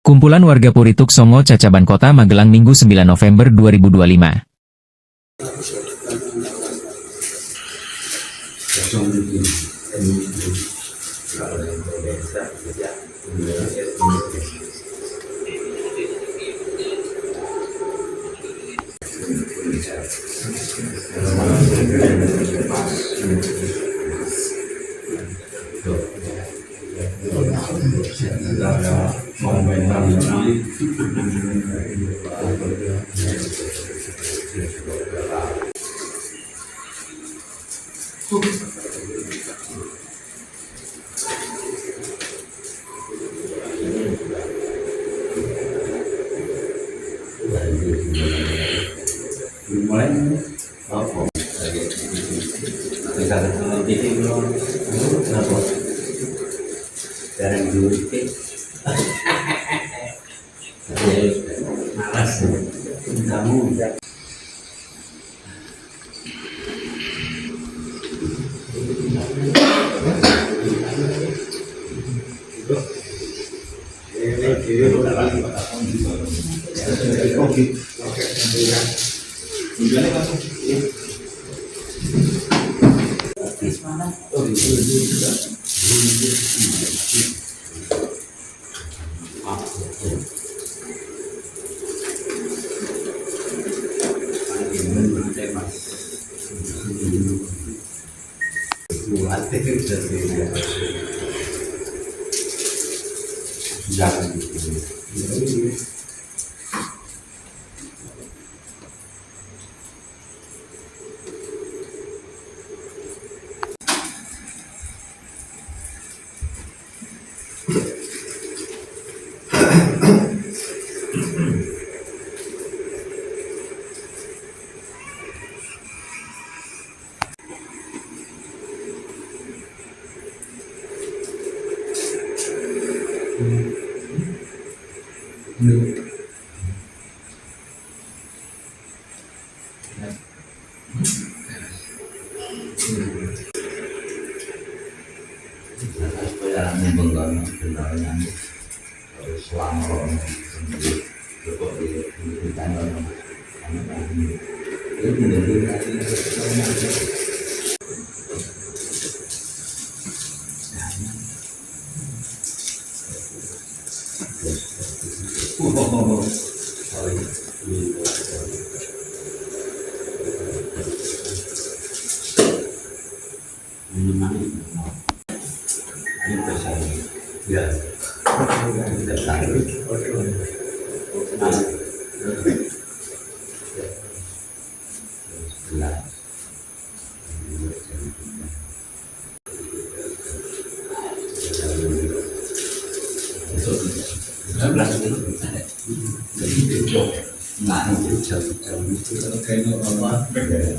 Kumpulan warga Purituk Songo Cacaban Kota Magelang Minggu 9 November 2025.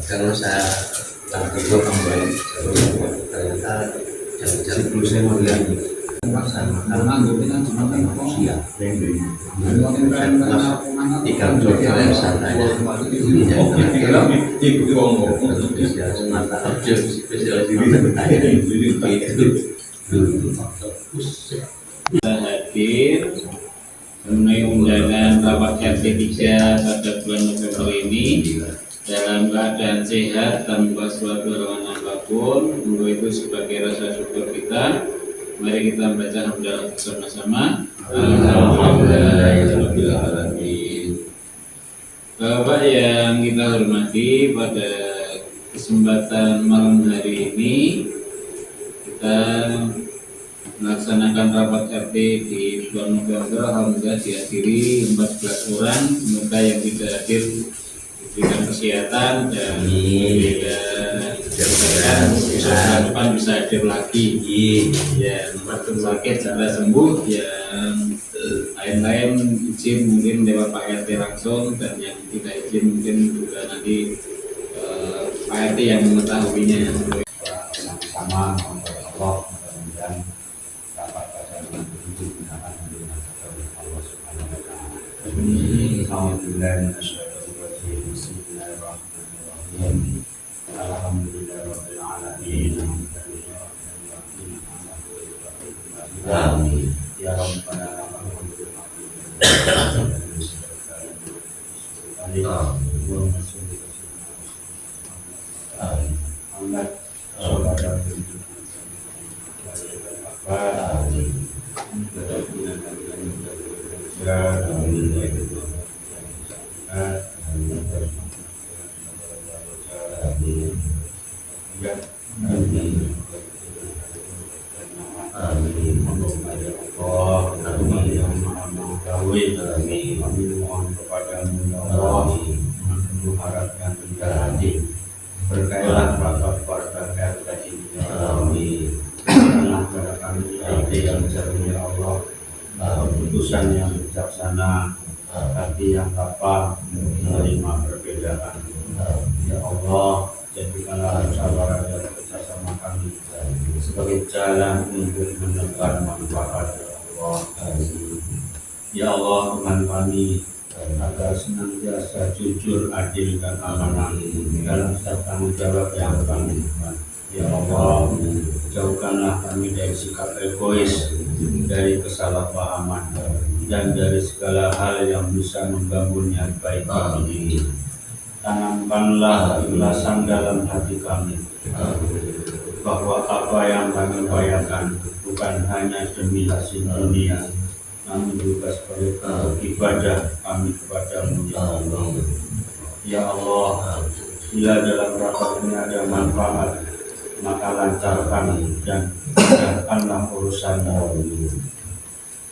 Kalau saya lagi buat kembali ternyata jam-jam dulu saya melihat karena anggotnya cuma manusia tiga yang santai hadir memenuhi undangan rapat RT 3 pada bulan November ini dalam keadaan sehat tanpa suatu halangan apapun. Untuk itu sebagai rasa syukur kita, mari kita baca hamdalah bersama-sama. Alhamdulillahirobbilalamin. Bapak yang kita hormati, pada kesempatan malam hari ini kita melaksanakan rapat RT di bulan November. Alhamdulillah dihadiri 14 orang. Semoga yang tidak hadir diberikan kesehatan dan tidak bisa depan bisa hadir lagi. Yang sakit segera sembuh, yang lain-lain izin mungkin lewat Pak RT langsung, dan yang tidak izin mungkin juga nanti Pak RT yang mengetahuinya. Sama Allah mudah-mudahan dapat pada bulan itu gunakan dengan Allah Subhanahu wa taala. Bismillahirrahmanirrahim. Alhamdulillahirabbil alamin. Amin. Ya Rabbana Berkailah bapak keluarga kita ini. Amin. Karena kami hati yang jernih ya Allah, keputusan yang bijaksana, hati yang dapat menerima perbedaan. Ya Allah, jadikanlah musyawarah dan kerjasama kami sebagai jalan untuk menebar manfaat ya Allah. Ya Allah, Tuhan kami, agar senantiasa jujur, adil, dan amanah dalam setiap tanggung jawab yang kami lakukan. Ya Allah, jauhkanlah kami dari sikap egois, dari kesalahpahaman, dan dari segala hal yang bisa mengganggu niat baik kami. Tanamkanlah keikhlasan dalam hati kami, bahwa apa yang kami upayakan bukan hanya demi hasil dunia, namun juga sebagai ibadah kami kepadamu ya Allah. Ya Allah, bila dalam rapat ini ada manfaat, maka lancarkan dan mudahkanlah urusannya.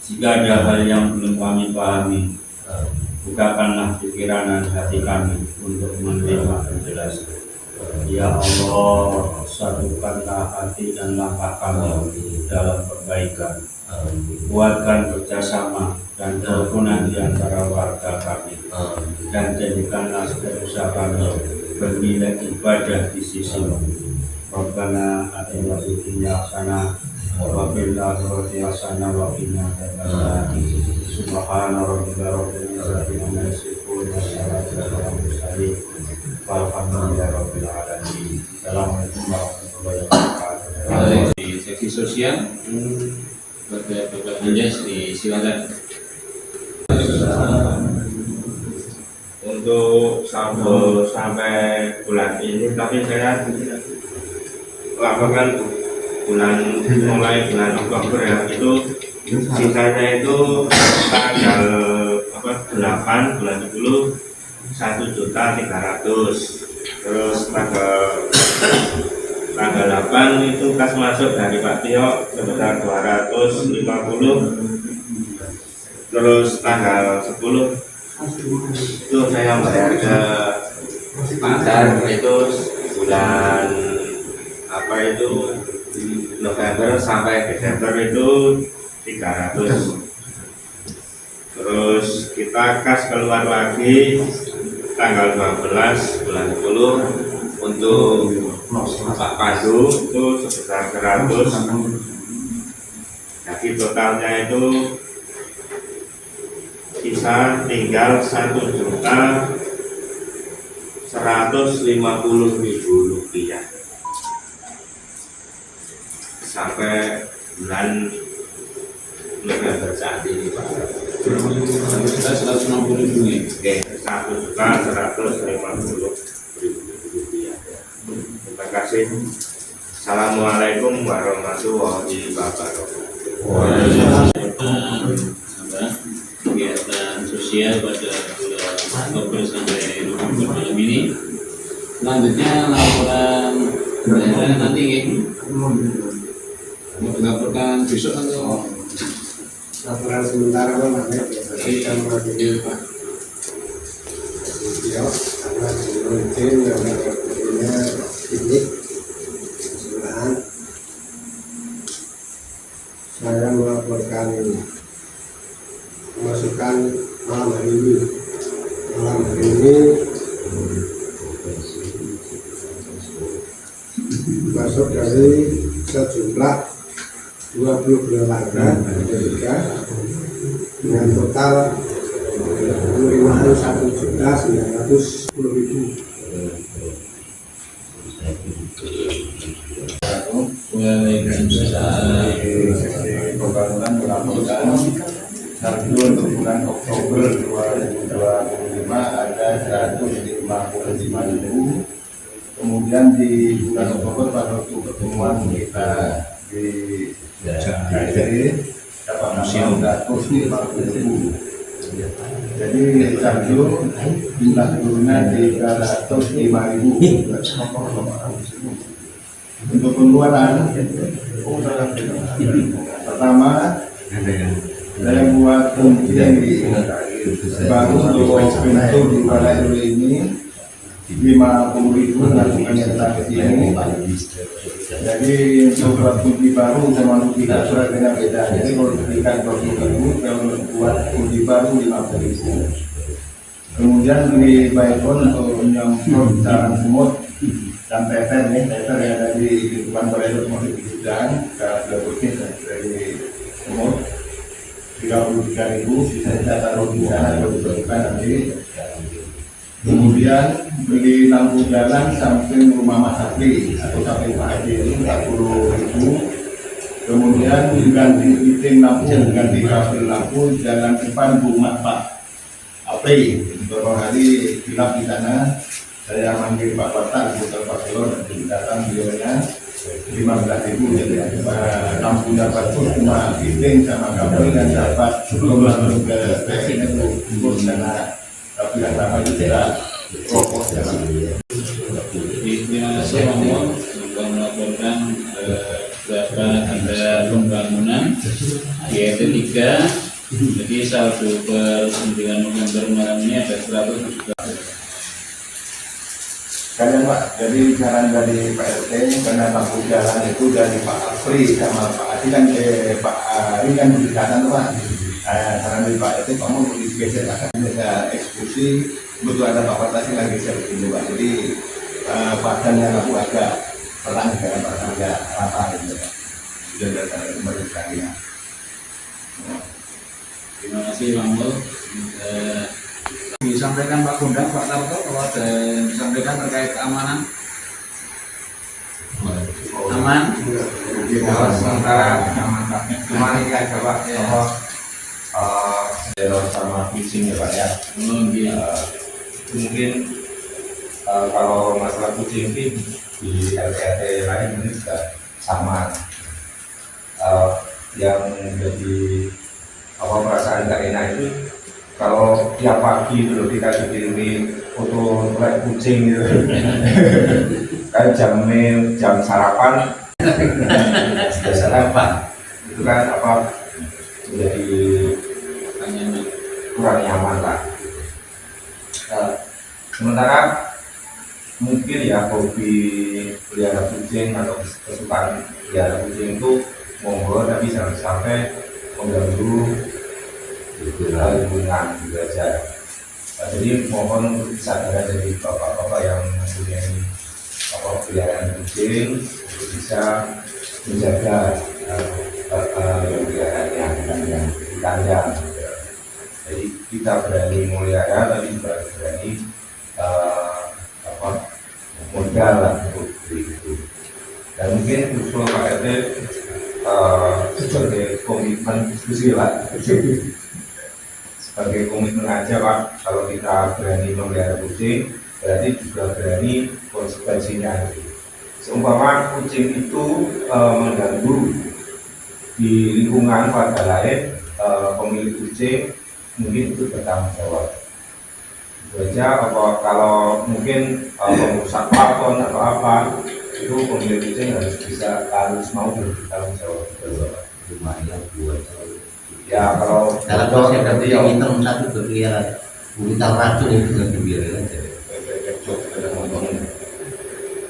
Jika ada hal yang belum kami pahami, bukakanlah pikiran dan hati kami untuk menerima penjelasan. Ya Allah, satukanlah hati dan langkah kami dalam perbaikan. Kuatkan kerjasama dan kerukunan di antara warga kami, dan jadikanlah setiap usaha kami bernilai ibadah di sisimu. Rabbana atina fid dunya hasanah wa fil akhirati hasanah wa qina adzabannar. Subhana rabbika rabbil izzati amma yasifun wa salamun alal mursalin walhamdulillahi rabbil alamin. Assalamualaikum warahmatullahi wabarakatuh. Di seksi sosial Bapak Anjas disilakan. Untuk sampai bulan ini, tapi saya lakukan mulai bulan Oktober ya, itu sisanya itu tanggal 8 bulan 10 1.300.000, terus tanggal 8 itu kas masuk dari Pak Tio sebesar 250, terus tanggal 10 itu saya bayar ke Pak Dar, itu bulan November sampai Desember itu 300. Terus kita kas keluar lagi tanggal 12 bulan 10 untuk Pak Pandu itu sebesar 100. Jadi totalnya itu sisa tinggal 1.150.000 rupiah sampai bulan November saat ini Pak. 160.000 ya. Oke, 1.150.000 rupiah. Terima kasih. Assalamualaikum warahmatullahi wabarakatuh. Kegiatan sosial pada bulan Oktober sampai November malam ini. Selanjutnya laporan daerah nanti mau dilaporkan besok atau laporan sementara namanya kita mengadili Pak Tio karena mungkin yang punya ini kesalahan. Saya melaporkan masukan malam hari ini masuk dari sejumlah 22 warga dengan total penerimaan 1.910.000. Pembangunan melaporkan satu untuk bulan Oktober 2025 ada 155.000. Kemudian di bulan Oktober pada waktu pertemuan kita di KSD dapat 150.000. Jadi Sabtu jumlah gurunya 305.000. Untuk pengeluaran pertama saya buat kunci baru untuk pintu di balai dulu ini 50.000 melakukan transaksi ini. Jadi untuk buat kunci baru sama duplikat suratnya beda. Jadi kalau duplikat 20.000, kalau buat kunci baru 50.000. Kemudian beli baikon untuk menyemprot sarang semut dan teter nih, teter yang ada di lingkungan balai mau dibilang ke putih dari semut 33.000, sisanya taruh di sana buat diperlukan nanti. Kemudian beli lampu jalan samping rumah Mas Sakti atau samping Pak Haji ini 40.000. Kemudian diganti fitting lampu, ganti kabel lampu jalan depan rumah Pak Apri. Beberapa hari gelap di sana, saya manggil Pak Batak, Bukan Pak Selor, dan datang beliaunya 15.000. Jadi lampu dapat pun cuma fitting sama kabel dan dapat sebelum langsung ke PSN itu karena tapi yang lama itu tidak rokok jalan. Terima kasih Romo sudah melaporkan berapa ada pembangunan di RT 3. Jadi 1 per 9 November malam ini ada 100. Kalian Pak, jadi saran dari Pak RT karena lampu jalan itu dari Pak Apri sama Pak Adi kan Pak Ari kan berdekatan Pak. Saran dari Pak RT kamu perlu digeser akan ada eksekusi, betul ada Pak Patasi lagi geser begini Pak. Jadi padannya lampu agak terang dengan Pak agak rata gitu Pak. Sudah datang kembali sekali ya. Terima kasih Bang Mul. Disampaikan Pak Gondang, Pak Tarto kalau ada yang disampaikan terkait keamanan. Aman. Sementara kemarin kan Pak teror sama kucing ya Pak ya. Mungkin kalau masalah kucing ini di RT lain ini juga sama. Yang jadi perasaan tidak enak itu kalau tiap pagi dulu kita dikirimi foto kayak kucing gitu kayak jam sarapan sudah sarapan itu kan menjadi kurang nyaman lah. Sementara mungkin ya hobi pelihara kucing atau kesukaan pelihara kucing itu monggo, tapi jangan sampai mengganggu lingkungan juga aja. Jadi mohon kesadaran dari bapak-bapak yang mempunyai peliharaan kucing untuk bisa menjaga peliharaannya yang di kandang. Jadi kita berani melihara tapi berani modal lah untuk itu. Dan mungkin usul Pak RT sebagai komitmen diskusi lah. Sebagai komitmen aja Pak, kalau kita berani memelihara kucing, berarti juga berani konsekuensinya. Seumpama kucing itu mengganggu di lingkungan warga lain, pemilik kucing mungkin itu bertanggung jawab. Itu aja. Kalau mungkin merusak plafon atau apa, itu pemilik kucing harus mau bertanggung jawab. Lumayan buat Ya kalau saya berarti yang hitam satu berkeliaran bukan racun itu juga berkeliaran aja.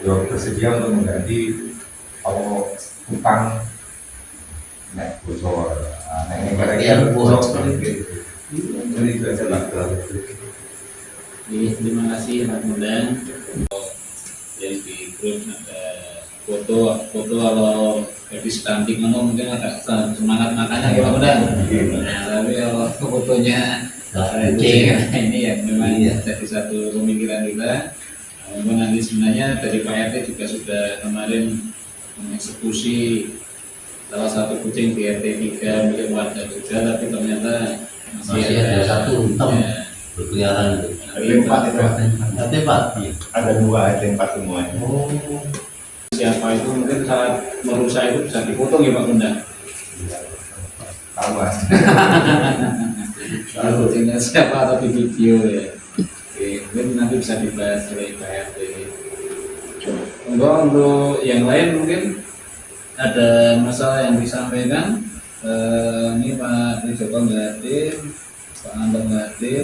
Bersedia untuk mengganti utang naik bocor, naik barangnya bocor. Jadi itu aja lah. Terima kasih Pak Gondang. Jadi di grup ada foto kalau habis cantik mungkin ada semangat makannya ya Pak Gondang. Tapi kalau fotonya ini ya memang jadi satu pemikiran kita. Nanti sebenarnya dari Pak RT juga sudah kemarin mengeksekusi salah satu kucing di RT 3 milik warga juga, tapi ternyata masih ada satu hitam berkeliaran itu. Ada 4 ada 2 ada 4 semuanya. Siapa itu mungkin saat merusak itu bisa dipotong ya Pak Gondang. Tahu tahu kucingnya siapa atau di video ya. Oke, mungkin nanti bisa dibahas oleh Pak RT. Untuk yang lain mungkin ada masalah yang disampaikan. Ini Pak Trijoko nggak hadir, Pak Anto nggak hadir.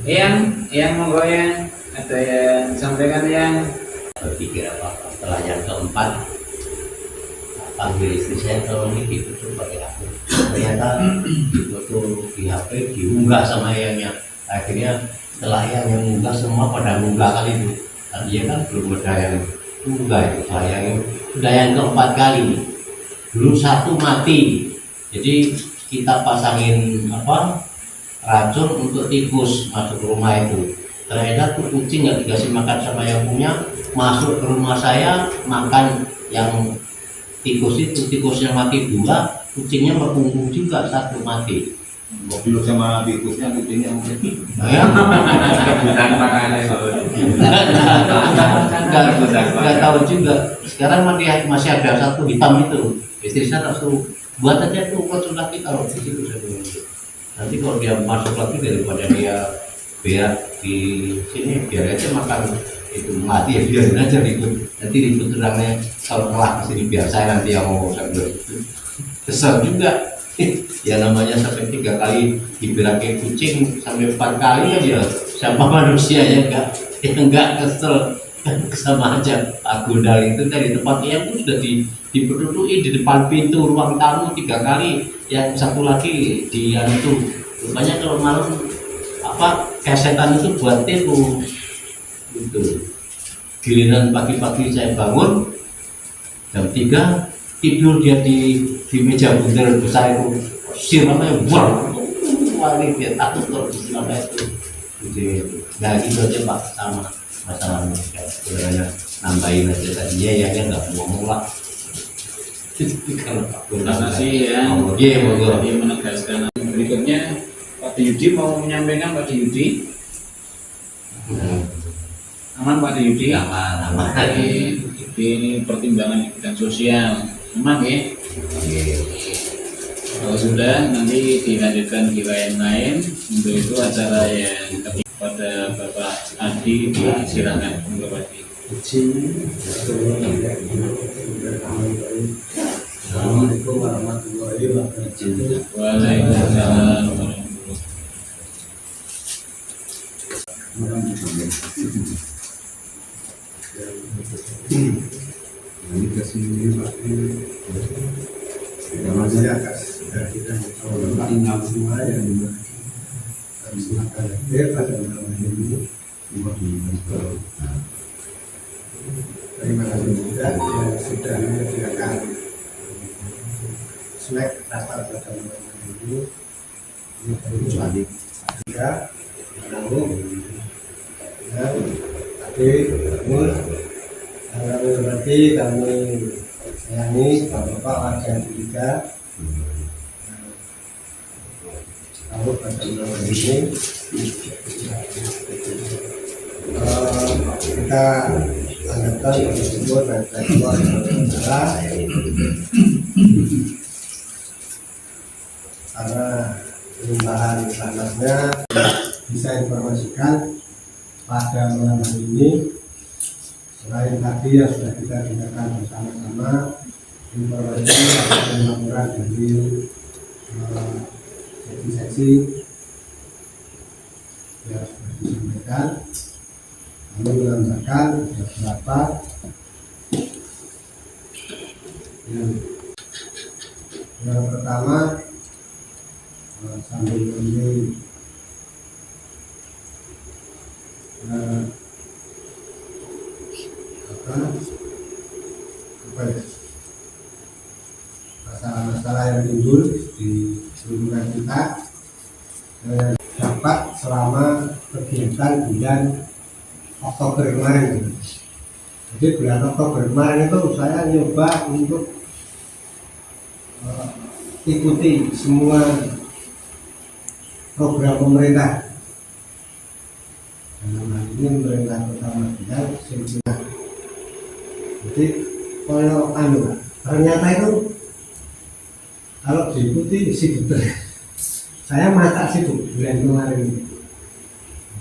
Yang monggo yang ada yang disampaikan yang berpikir apa setelah yang keempat panggil istri saya kalau ini ditutup pakai aku ternyata ditutup di HP diunggah sama Eyangnya. Akhirnya setelah yang mengunggah semua pada mengunggah kali itu dia kan belum ada yang unggah itu sayangnya sudah yang keempat kali. Dulu satu mati, jadi kita pasangin racun untuk tikus masuk ke rumah itu. Ternyata tuh kucing nggak dikasih makan sama yang punya, masuk ke rumah saya makan yang tikusnya mati 2, kucingnya berpunggung juga 1 mati. Mobil sama tikusnya kucingnya mungkin. bukan makanan Nggak tahu juga. Sekarang masih ada 1 hitam itu. Istri saya langsung buat aja tuh kok sudah kita di situ saya bilang. Nanti kalau dia masuk lagi daripada dia biar di sini biar aja makan itu mati ya biarin aja ribut. Nanti ribut terangnya kalau telah kesini biar saya nanti yang mau saya bilang itu. Kesel juga. Ya namanya sampai 3 kali dibilangin kucing sampai 4 kali aja siapa manusia ya enggak kesel sama aja. Agundal itu dari tempat yang itu sudah dipeduduki di depan pintu ruang tamu 3 kali, yang satu lagi di itu rupanya kalau malam kesetan itu buat tipu itu. Giliran pagi-pagi saya bangun jam 3 tidur dia di meja bundar besar itu siramnya wali dia takut kalau siramnya itu. Nah gitu aja Pak sama masalahnya sebenarnya nambahin aja tadinya ya nggak ngomong lah. terima kasih ya. Jadi menegaskan berikutnya Pak Yudi mau menyampaikan. Pak Yudi aman Pak Yudi? Aman. Jadi ini pertimbangan bidang sosial aman ya. Kalau sudah nanti dilanjutkan di yang lain. Untuk itu acara yang kepada Bapak Adi disilakan. Bapak Adi. Assalamualaikum warahmatullahi wabarakatuh. Waalaikumsalam. Ini kesini Pak, namanya sudah kita tinggal semua yang harus makan pada malam ini. Terima kasih juga yang sudah menyediakan snack rasa pada malam ini. Ini dari juga lalu dan tadi umur berarti kami sayangi Bapak warga juga. Lalu pada malam ini kita anggapkan tersebut dan sektor karena perubahan sanatnya bisa informasikan pada malam hari ini. Selain tadi yang sudah kita dengarkan bersama-sama informasi dan laporan dari seksi-seksi yang sudah disampaikan, kami menambahkan beberapa yang pertama sambil ini masalah-masalah yang timbul di lingkungan kita dapat selama kegiatan bulan Oktober kemarin. Jadi bulan Oktober kemarin itu saya nyoba untuk ikuti semua program pemerintah. Dalam hal ini pemerintah Kota Magelang sempurna. Jadi kalau ternyata itu kalau diikuti sih betul. saya masak sih Bu, bulan kemarin.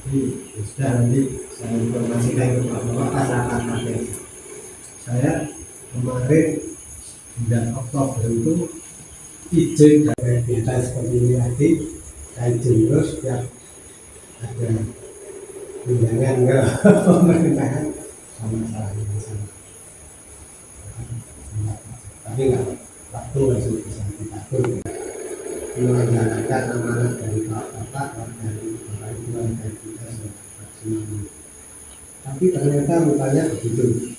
Jadi sudah nanti saya informasikan ke Bapak pas rapat pakai. Saya kemarin bulan Oktober itu izin dari kegiatan seperti ini tadi, saya izin terus ya ada undangan ke pemerintahan sama sama. Tapi nggak waktu masih bisa diatur menjalankan amanat dari bapak dari bapak ibu dari kita maksimal. Tapi ternyata rupanya begitu.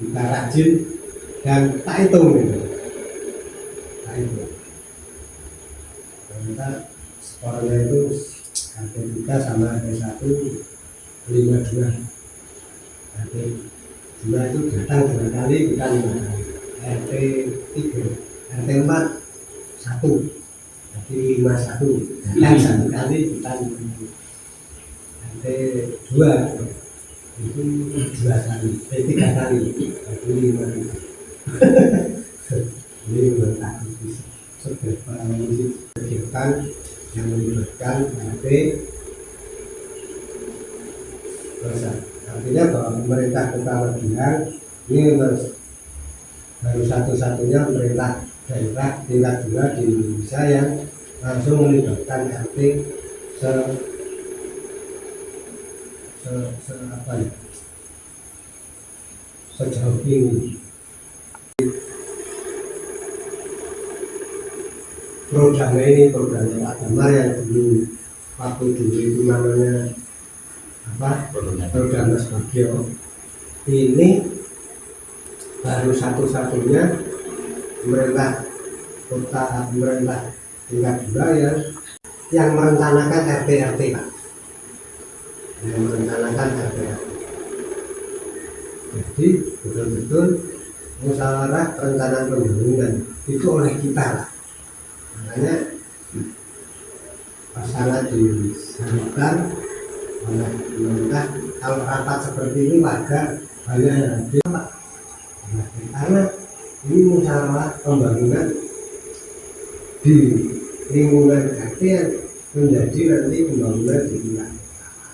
Kita rajin dan tak hitung gitu. Tak hitung. Ternyata skornya itu RT3 sama RT1 52. RT2 itu datang 2 kali, kita 5 kali. RT3, RT4 1, jadi 51 datang 1 kali, kita 5 kali. RT2 itu 2 kali, 3 kali, jadi 5 kali. Ini menurut seberapa kegiatan yang melibatkan RT. Artinya bahwa pemerintah Kota Magelang ini baru satu-satunya pemerintah daerah tingkat 2 di Indonesia yang langsung melibatkan RT sejauh ini. Programnya ini programnya Pak Damar yang dulu waktu dulu itu namanya program Mas Bagio. Ini baru satu-satunya pemerintah kota, pemerintah tingkat 2 yang merencanakan RT-RT Pak, yang merencanakan RT-RT. Jadi betul-betul musyawarah perencanaan pembangunan itu oleh kita lah. Makanya sangat disarankan oleh pemerintah kalau rapat seperti ini warga banyak yang hadir Pak, karena ini musyawarah pembangunan di lingkungan RT yang menjadi nanti pembangunan di wilayah.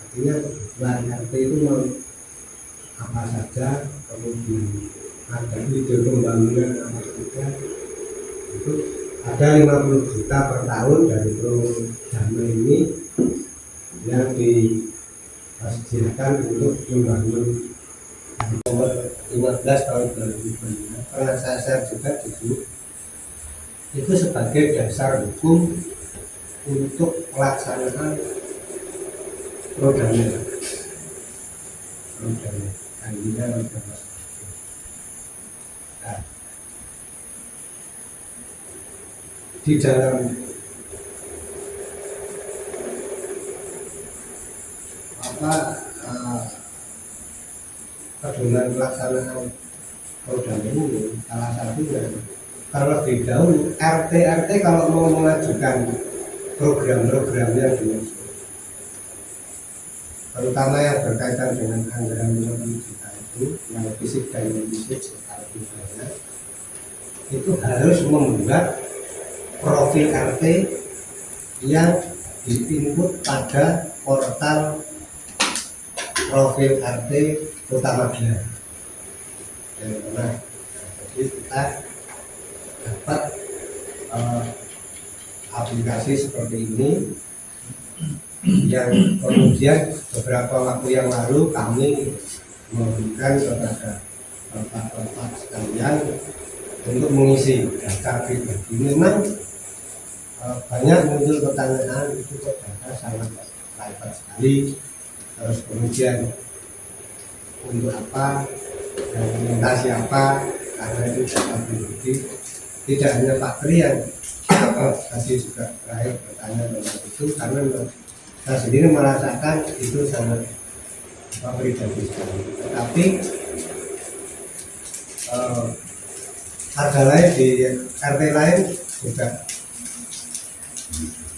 Artinya wilayah RT itu mau apa saja, kemudian ada ide pembangunan apa saja, itu ada 50 juta per tahun dari program ini yang disediakan untuk membangun nomor 15 tahun 2005. Karena saya juga itu sebagai dasar hukum untuk pelaksanaan programnya. Akhirnya nah, di dalam pedoman pelaksanaan program ini salah satunya kalau lebih dahulu RT kalau mau mengajukan program-programnya terutama yang berkaitan dengan anggaran 50 juta itu yang fisik dan non fisik itu harus membuat profil RT yang diinput pada portal profil RT Kota Magelang. Nah, jadi kita dapat aplikasi seperti ini yang kemudian beberapa waktu yang lalu kami memberikan kepada bapak-bapak sekalian untuk mengisi data pribadi. Memang banyak muncul pertanyaan, itu kok data sangat private sekali, terus kemudian untuk apa, dan minta siapa, karena itu data pribadi. Tidak hanya Pak Tri yang tadi juga terakhir bertanya tentang itu, karena saya sendiri merasakan itu sangat pribadi sekali. Tetapi harga lain di RT lain juga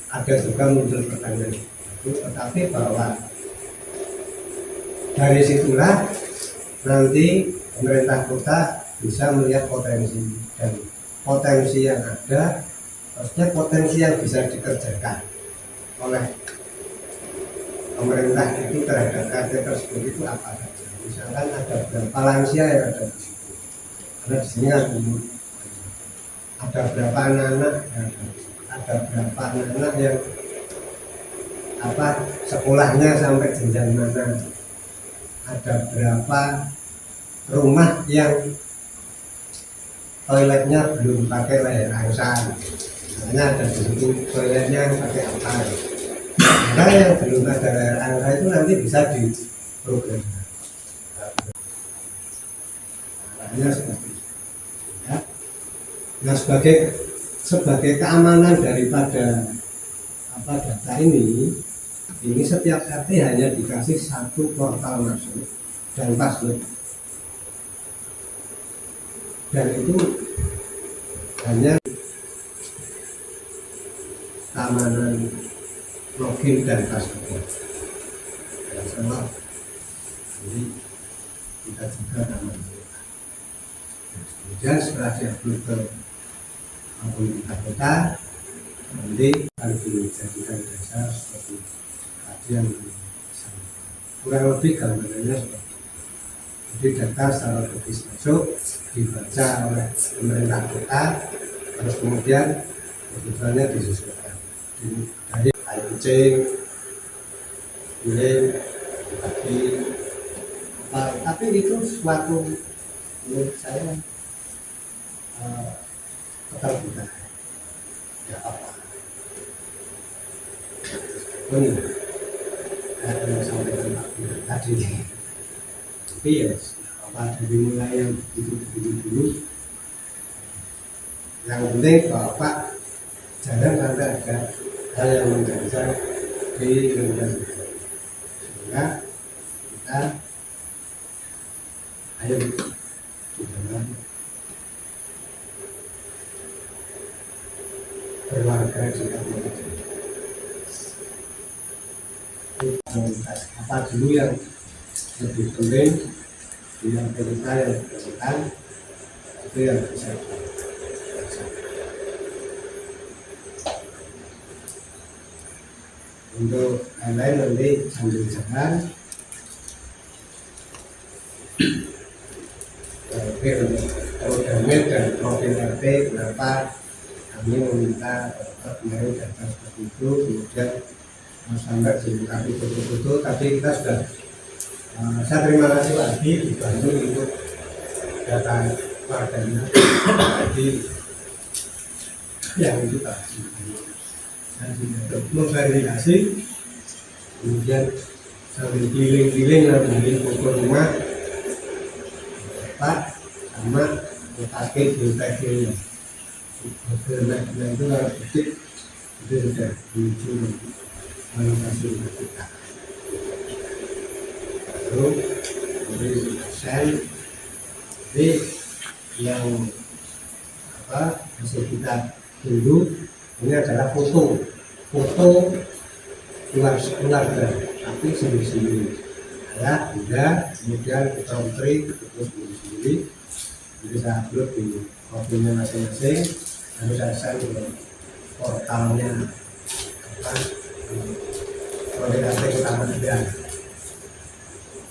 ada juga muncul pertanyaan itu, tetapi bahwa dari situlah nanti pemerintah kota bisa melihat potensi dan potensi yang ada Maksudnya potensi yang bisa dikerjakan oleh pemerintah itu terhadap KT tersebut itu apa saja. Misalkan ada berapa lansia yang ada di situ, karena di sini ada berapa anak-anak, ada berapa anak-anak yang sekolahnya sampai jenjang mana, ada berapa rumah yang toiletnya belum pakai layar angsa, misalnya ada di situ toiletnya pakai apa. Nah, yang belum ada layar angsa itu nanti bisa diprogram. Hanya seperti itu. Ya. Nah, sebagai keamanan daripada data ini setiap RT hanya dikasih satu portal masuk dan password, dan itu hanya keamanan login dan password. Dan semua jadi kita juga aman. Kemudian setelah diupload ke pemerintah kota, nanti akan dijadikan dasar seperti kajian kurang lebih gambarannya seperti itu. Jadi data secara logis masuk, dibaca oleh pemerintah kota, terus kemudian kebutuhannya disesuaikan dari air kucing, giling, kaki, tapi itu suatu menurut saya keterbukaan. Ya apa? Ini yang sampaikan Pak Bunda tadi. Tapi ya dari mulai yang begitu dulu. Yang penting Bapak jangan sampai ada hal yang mengganjal di lingkungan, sehingga kita ayo di dalam berwarga di kampung. Prioritas apa dulu yang lebih penting, yang kita yang diperlukan itu yang bisa dilaksanakan. Untuk lain-lain nanti sambil jalan. Oke, untuk Polda dan Profil RT kenapa kami meminta kemarin data seperti itu, kemudian sampai dilengkapi foto-foto. Tapi kita sudah saya terima kasih lagi dibantu untuk data warganya. Jadi yang itu tadi dan untuk memverifikasi, kemudian sambil giling-giling ngambilin foto rumah Pak sama pakai geotaggingnya. Geotaggingnya itu kalau detik itu sudah menuju lokasi kita. Lalu dari desain, jadi yang hasil kita dulu ini adalah foto keluarga, tapi sendiri-sendiri. Ya, bunda, kemudian kita menteri, terus sendiri. Jadi saya upload di profilnya masing-masing, lalu saya share ke portalnya koordinasi utama dia.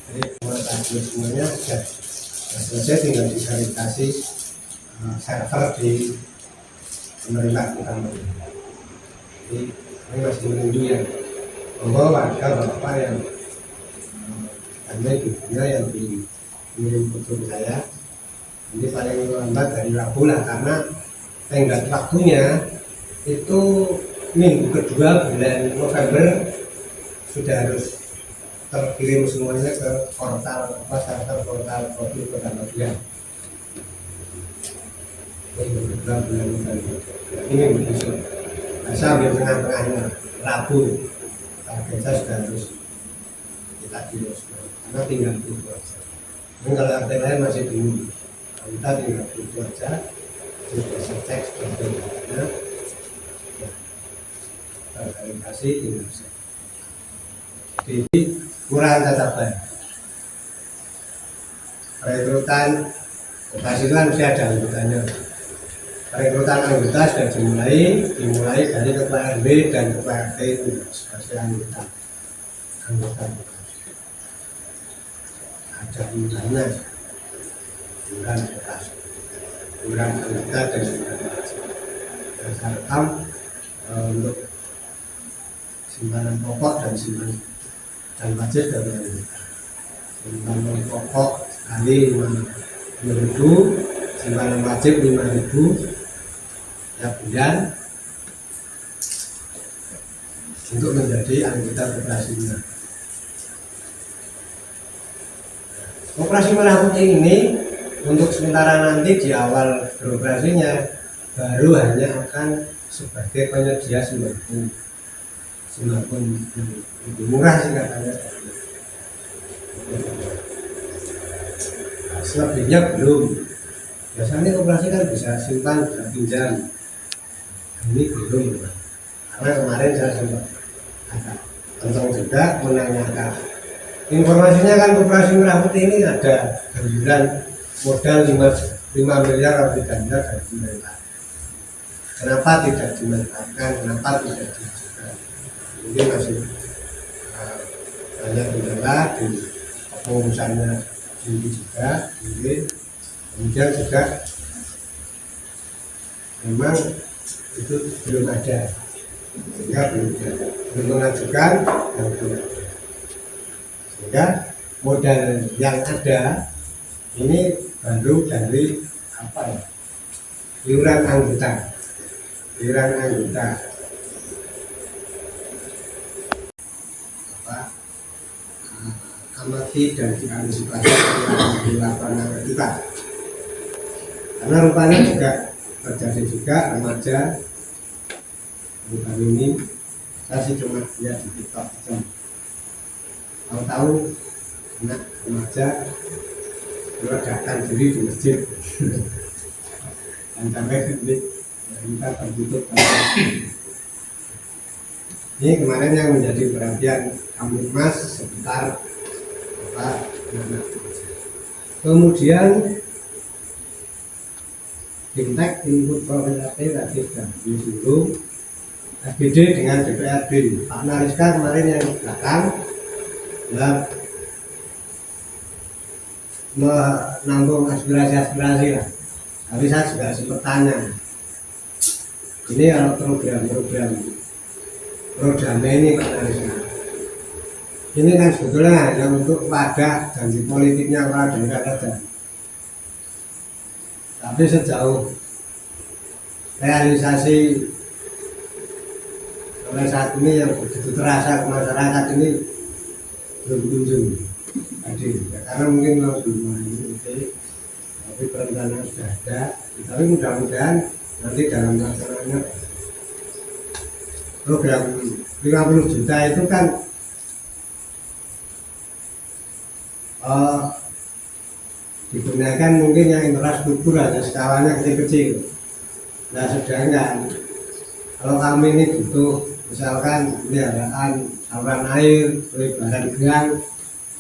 Jadi kalau semuanya sudah selesai, tinggal diverifikasi server di pemerintah utama. Jadi ini masih menunggu yang bahwa warga bapak yang kami ibunya yang dikirim foto saya. Ini paling lambat dari Rabu lah, karena tenggat waktunya itu minggu kedua bulan November sudah harus terkirim semuanya ke portal profil Kota Magelang. Minggu kedua bulan November ini besok. Saya ambil tengah-tengahnya Rabu, target saya sudah harus kita kirim semua, karena tinggal itu aja. Dan kalau RT lain masih bingung, kita tinggal itu aja, sudah saya cek sebagainya, verifikasi tinggal saya. Jadi kurang catatan. Rekrutan, lokasi itu kan mesti ada anggotanya. Perekrutan anggota sudah dimulai dari ketua RW dan ketua RT itu sebagai anggota ada undangannya, undangan operasi, undangan anggota dan undangan rekam untuk simpanan pokok dan simpanan dan wajib dari anggota. Simpanan pokok sekali 5.000, simpanan wajib 5.000 ya bulan untuk menjadi anggota koperasinya. Koperasi Merah Putih ini untuk sementara nanti di awal beroperasinya baru hanya akan sebagai penyedia sembako lebih murah sih katanya. Selebihnya belum. Biasanya koperasi kan bisa simpan, bisa pinjam. Ini belum, karena kemarin saya sempat agak kencang juga menanyakan. Informasinya kan Koperasi Merah Putih ini ada gambaran modal 5 miliar atau 3 miliar dari pemerintah. Kenapa tidak dimanfaatkan? Kenapa tidak diajukan? Mungkin masih banyak kendala di pengurusannya tinggi juga. Kemudian juga memang itu belum ada, sehingga belum mengajukan dan belum ada. Sehingga modal yang ada ini baru dari apa ya? Iuran anggota. Amati dan diantisipasi yang dilakukan kita. Karena rupanya juga terjadi juga remaja bukan ini, saya sih cuma lihat di TikTok aja. Tahu-tahu anak remaja meledakkan diri di masjid dan sampai kita tertutup. Ini kemarin yang menjadi perhatian Kamtibmas sekitar apa? Kemudian Fintech input proprietary tadi sudah disinggung. FGD dengan DPRD, Pak Nariska kemarin yang belakang ya menampung aspirasi lah. Tapi saya juga sempat tanya, ini kalau programnya ini Pak Nariska, ini kan sebetulnya hanya untuk wadah janji politiknya kepala daerah saja. Tapi sejauh realisasi oleh saat ini yang begitu terasa ke masyarakat ini belum kunjung tadi ya, karena mungkin belum ini, tapi perencanaan sudah ada. Tapi mudah-mudahan nanti dalam pelaksananya program 50 juta itu kan digunakan mungkin yang infrastruktur aja skalanya kecil-kecil. Nah sedangkan kalau kami ini butuh misalkan pemeliharaan saluran air, pelebaran gang,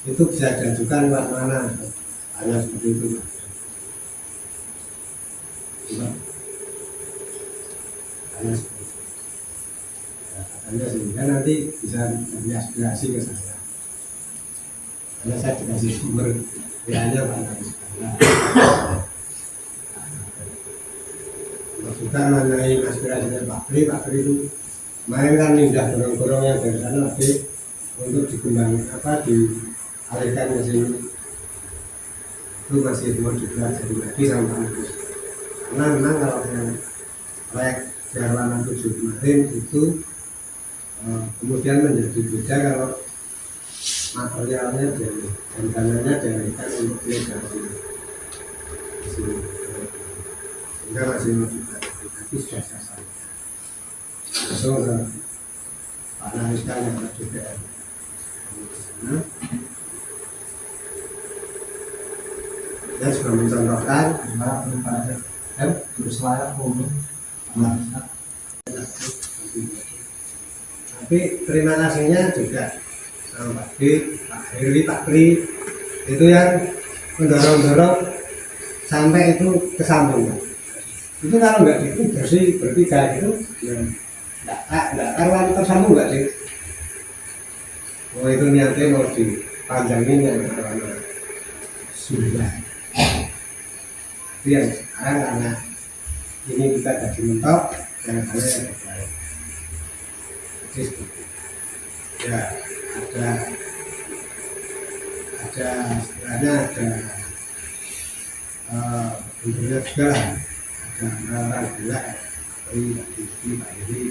itu bisa diajukan lewat mana? Hanya seperti itu. Hanya seperti itu. Ya, katanya sehingga nanti bisa diaspirasi ke saya. Karena saya dikasih sumber biayanya banyak sekali. Juga mengenai aspirasinya Pak Pri itu kemarin kan pindah gorong-gorong yang dari sana lagi untuk dikembangkan dialihkan ke sini. Itu masih mau dipelajari lagi sama kampus. Karena memang kalau yang proyek Jarwana 7 kemarin itu kemudian menjadi beda kalau materialnya dan dananya dialihkan untuk pelebaran di sini. Sehingga masih mau tapi sudah saya sampaikan. Langsung ke Pak Nariska yang ke DPR. Dan sudah mencontohkan terus layak umum. Tapi terima kasihnya juga sama Pak Dik, Pak Heri, Pak Pri itu yang mendorong-dorong sampai itu kesambung. Itu kalau nggak gitu bersih bertiga gitu ya nggak karuan tersambung nggak sih. Oh itu niatnya mau dipanjangin yang karena sudah. Itu yang sekarang karena ini kita jadi mentok yang kalian baik. Ya ada sebenarnya ada bentuknya juga ada orang gila dari Pak Iri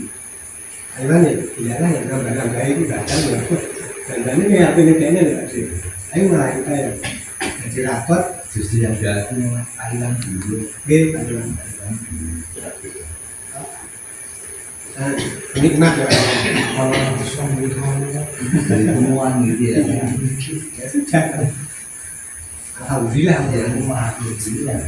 Aiman ya biarlah yang nambah-nambah itu datang ya dan ini yang kayaknya nggak sih ayo malah kita ya jadi rapot justru yang jatuh Thailand dulu Thailand nikmat ya kalau suami dari temuan gitu ya ya sudah alhamdulillah ya alhamdulillah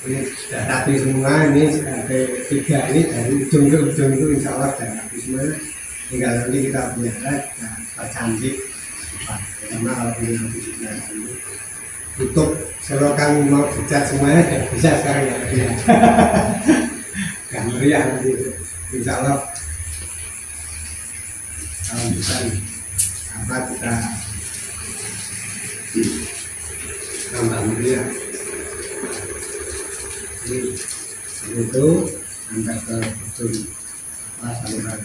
ini sudah rapi semua ini sampai 3 ini dari ujung ke ujung itu insya Allah sudah rapi semua tinggal nanti kita punya kita cantik karena kalau punya nanti sudah tutup selokan mau dicat semuanya tidak bisa sekarang ya gak meriah nanti insya Allah kalau bisa apa kita tambah meriah ini itu sampai ke ujung saluran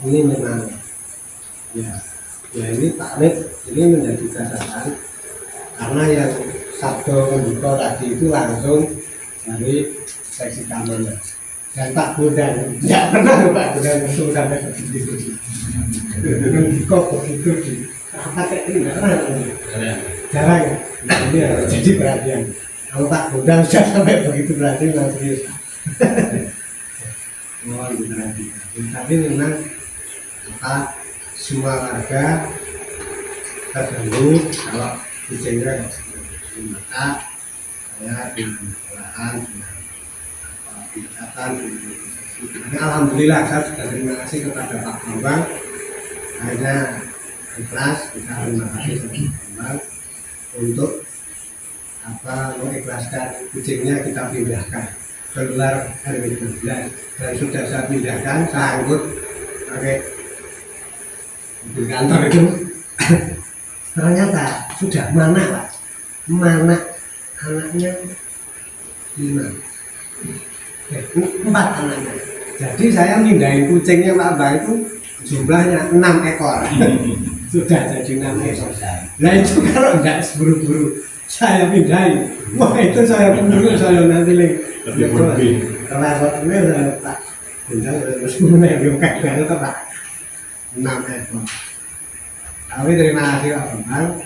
ini memang ya ini pamit ini menjadi catatan karena yang Sabdo Membuka tadi itu langsung dari seksi keamanan dan Pak Bondan tidak pernah Pak Bondan itu sampai begitu kok begitu di apa kayak ini nggak pernah jarang ini harus jadi perhatian kalau Pak Bondan sudah sampai begitu berarti memang serius mohon diperhatikan tapi memang apa semua warga terganggu kalau kucingnya maka saya dengan pengolahan dengan tindakan alhamdulillah saya sudah terima kasih kepada Pak Bambang akhirnya ikhlas kita terima kasih kepada Pak Bambang untuk apa mengikhlaskan kucingnya kita pindahkan keluar RW 12 dan sudah saya pindahkan saya angkut pakai di kantor itu ternyata sudah mana Pak mana anaknya 5 4 anaknya jadi saya mindahin kucingnya Pak Bang itu jumlahnya 6 ekor sudah jadi 6 ekor nah itu kalau enggak buru-buru saya pindahin wah itu saya penduduk saya nanti karena ini saya Pak bintang terus mulai diungkap baru Pak 6 ekor tapi terima kasih Pak Bambang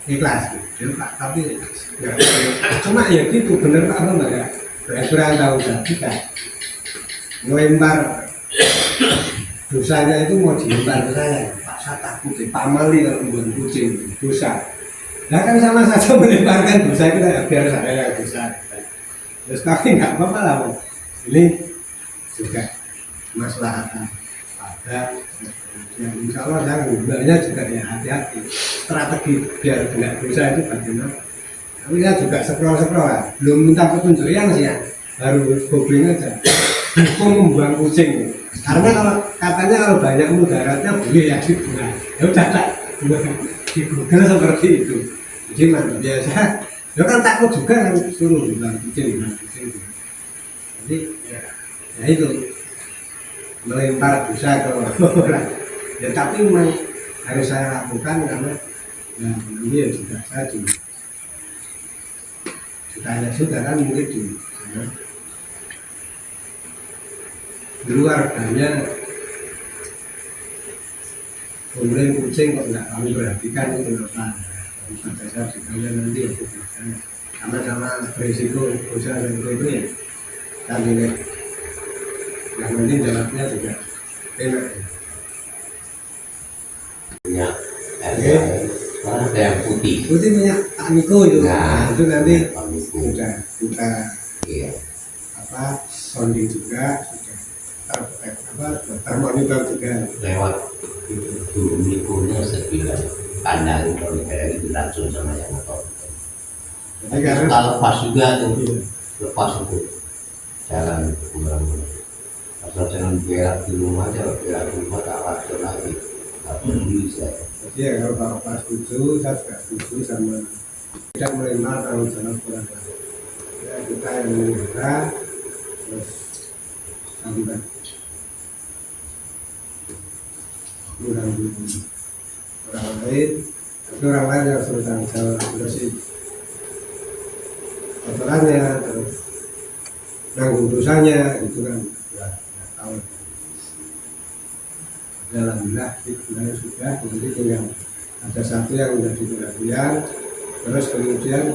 ikhlas ya Pak tapi ya, cuma ya gitu bener Pak Bambang ya kurang tahu kita melempar dosanya itu mau dilempar ke saya Pak saya takut Pak Mali kalau membuat kucing dosa nah kan sama saja melemparkan dosa kita ya biar saya yang dosa terus tapi nggak apa-apa lah ini juga maslahatan ada yang insya Allah saya ngubahnya juga ya hati-hati strategi biar tidak dosa itu bagaimana tapi saya juga scroll lah belum minta petunjuk yang sih ya baru googling aja hukum membuang kucing karena kalau katanya kalau banyak mudaratnya boleh ya dibuang ya udah tak di Google seperti itu jadi mana biasa ya kan takut juga kan suruh bilang kucing jadi ya itu melempar dosa ke orang ya tapi memang harus saya lakukan karena ya ini ya juga saya ditanya juga kan mungkin di sana di luar banyak kemudian kucing kok nggak kami perhatikan itu kenapa pada saat ditanya nanti ya sama-sama berisiko dosa dan itu ya kami lihat yang nanti jawabnya juga enak minyak ada yang putih minyak Pak Miko itu nah itu nanti Pak Miko sudah kita iya apa sounding juga sudah termonitor juga lewat itu Mikonya saya bilang kandang kalau kayak gitu langsung sama yang motor Jadi karena suka lepas juga tuh, iya, lepas untuk jalan kurang. Asal jangan berak di rumah aja, berak di rumah tak ada lagi, tak peduli saya. jadi ya kalau Bapak setuju, saya juga setuju sama tidak menerima tanggung jawab kurang lain. Ya, kita yang menerima terus sampai kurang orang lain, tapi orang lain yang sudah tanggung jawab terus kotorannya terus nanggung dosanya itu kan ya tahu. Alhamdulillah sebenarnya sudah, jadi tinggal ada satu yang menjadi perhatian, terus kemudian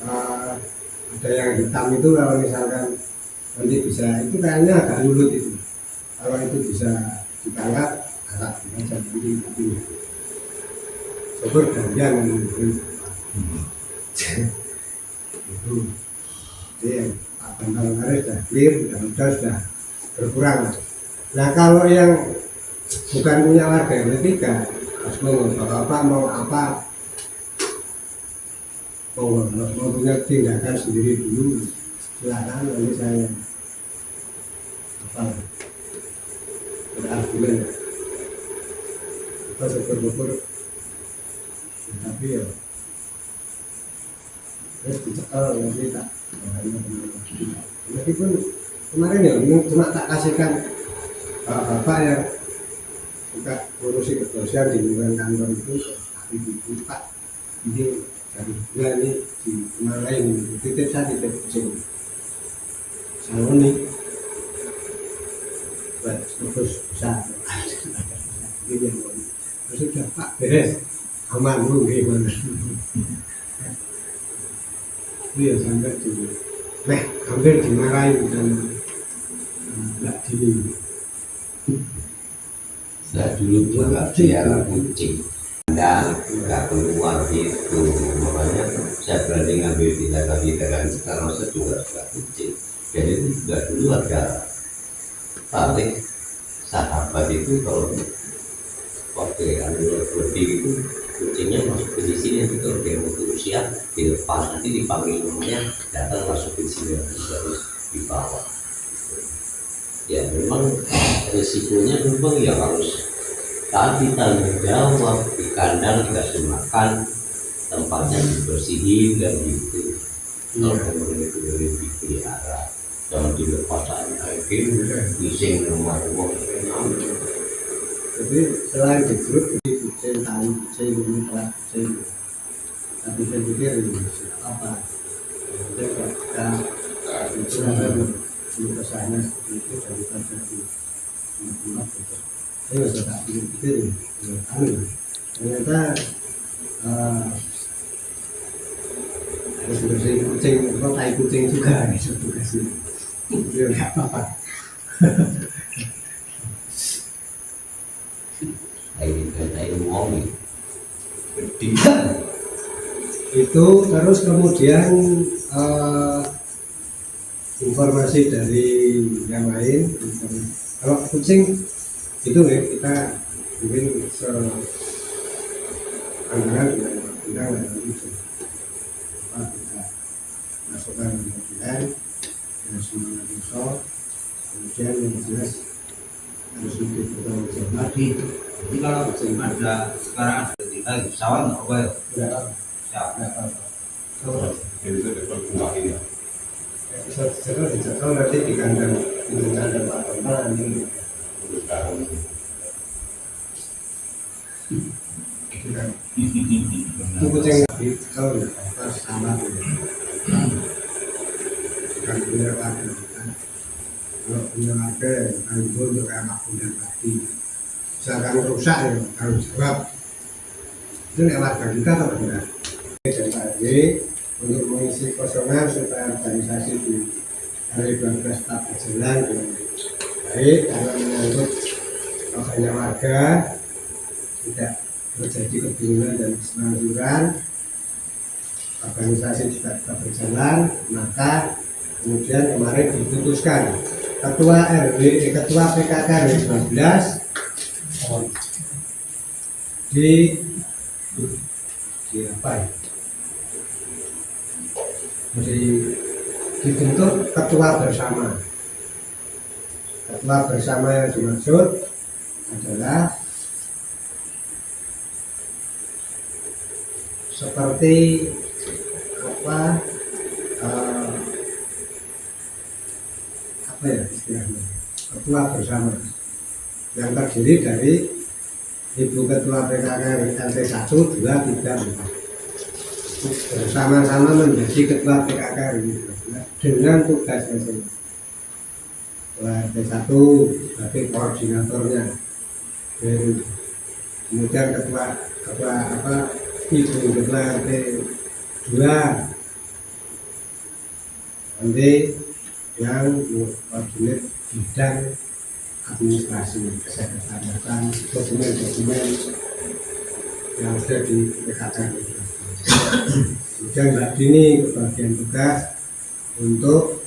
ada yang hitam itu kalau misalkan nanti bisa, itu kayaknya agak lulut itu, kalau itu bisa ditangkap agak bisa jadi itu syukur gantian itu jadi yang Pak Bambang kemarin sudah clear, sudah berkurang. Nah kalau yang bukan punya warga ketiga, Bapak mau apa, mau punya tindakan sendiri dulu, silakan nanti saya apa berargumen kita syukur-syukur, tapi ya terus dicekal nanti tak meskipun kemarin ya cuma tak kasihkan bapak yang suka ngurusi kebersihan di lingkungan kantor itu, tapi dibuka ini dari bulan ini di kemarin titip saya titip kucing saloni buat terus besar ini terus sudah Pak beres aman lu gimana itu ya sampai di hampir dimarahin dan nggak di Saya dulu juga piara kucing, dan nggak keluar gitu, makanya saya berani ngambil tindakan karena saya juga suka kucing. Jadi itu juga dulu ada tarik sahabat itu kalau pakai lebih itu kucingnya masuk ke sini, nanti kalau dia mau usia dilepas, nanti dipanggil namanya datang masuk ke sini harus dibawa. Ya memang risikonya memang ya harus tadi tanggung jawab, di kandang dikasih makan, tempatnya dibersihin dan gitu. Kalau memang itu lebih dipelihara, jangan dilepas aja bising rumah-rumah. jadi selain di grup di kucing tali kucing ini kelas kucing, tapi saya pikir ini apa jadi kita itu ada kesana seperti itu dari terjadi saya nggak tak pikir ternyata harus bersih kucing, kok tai kucing juga gitu tugasnya, dia nggak apa-apa. Kayak ngomong Itu terus kemudian informasi dari yang lain, kalau kucing itu ya kita mungkin anggaran kita bisa masukkan kemudian yang semuanya bisa, kemudian yang jelas harus lebih bertanggung jawab lagi. Jadi kalau ada sekarang ada kita di pesawat nggak apa ya? Siap. Jadi itu dapat uang ini. Setelah dicekal nanti di kandang Pak Bambang ini. Itu kucing dicekal pas sama bukan punya warga kan. Kalau punya warga kan itu untuk anak punya tadi. Misalkan rusak ya harus jawab. Itu lewat kita atau tidak? Dan Pak untuk mengisi kosongan supaya organisasi di hari 12 tetap berjalan dengan baik karena menyangkut banyak warga, tidak terjadi kebingungan dan keselamatan, organisasi juga tetap berjalan. Maka kemudian kemarin diputuskan ketua ketua PKK RW 12 di apa ya? Jadi dibentuk ketua bersama. Ketua bersama yang dimaksud adalah seperti apa ya istilahnya, ketua bersama yang terdiri dari Ibu Ketua PKK RT 1, 2, 3, 4 bersama-sama menjadi Ketua PKK dengan tugas masing-masing. Ketua RT 1 sebagai koordinatornya, dan kemudian ketua Ibu Ketua RT 2 nanti yang koordinat bidang administrasi, kesehatan, dokumen-dokumen yang ada di PKK. Kemudian Mbak Dini kebagian tugas untuk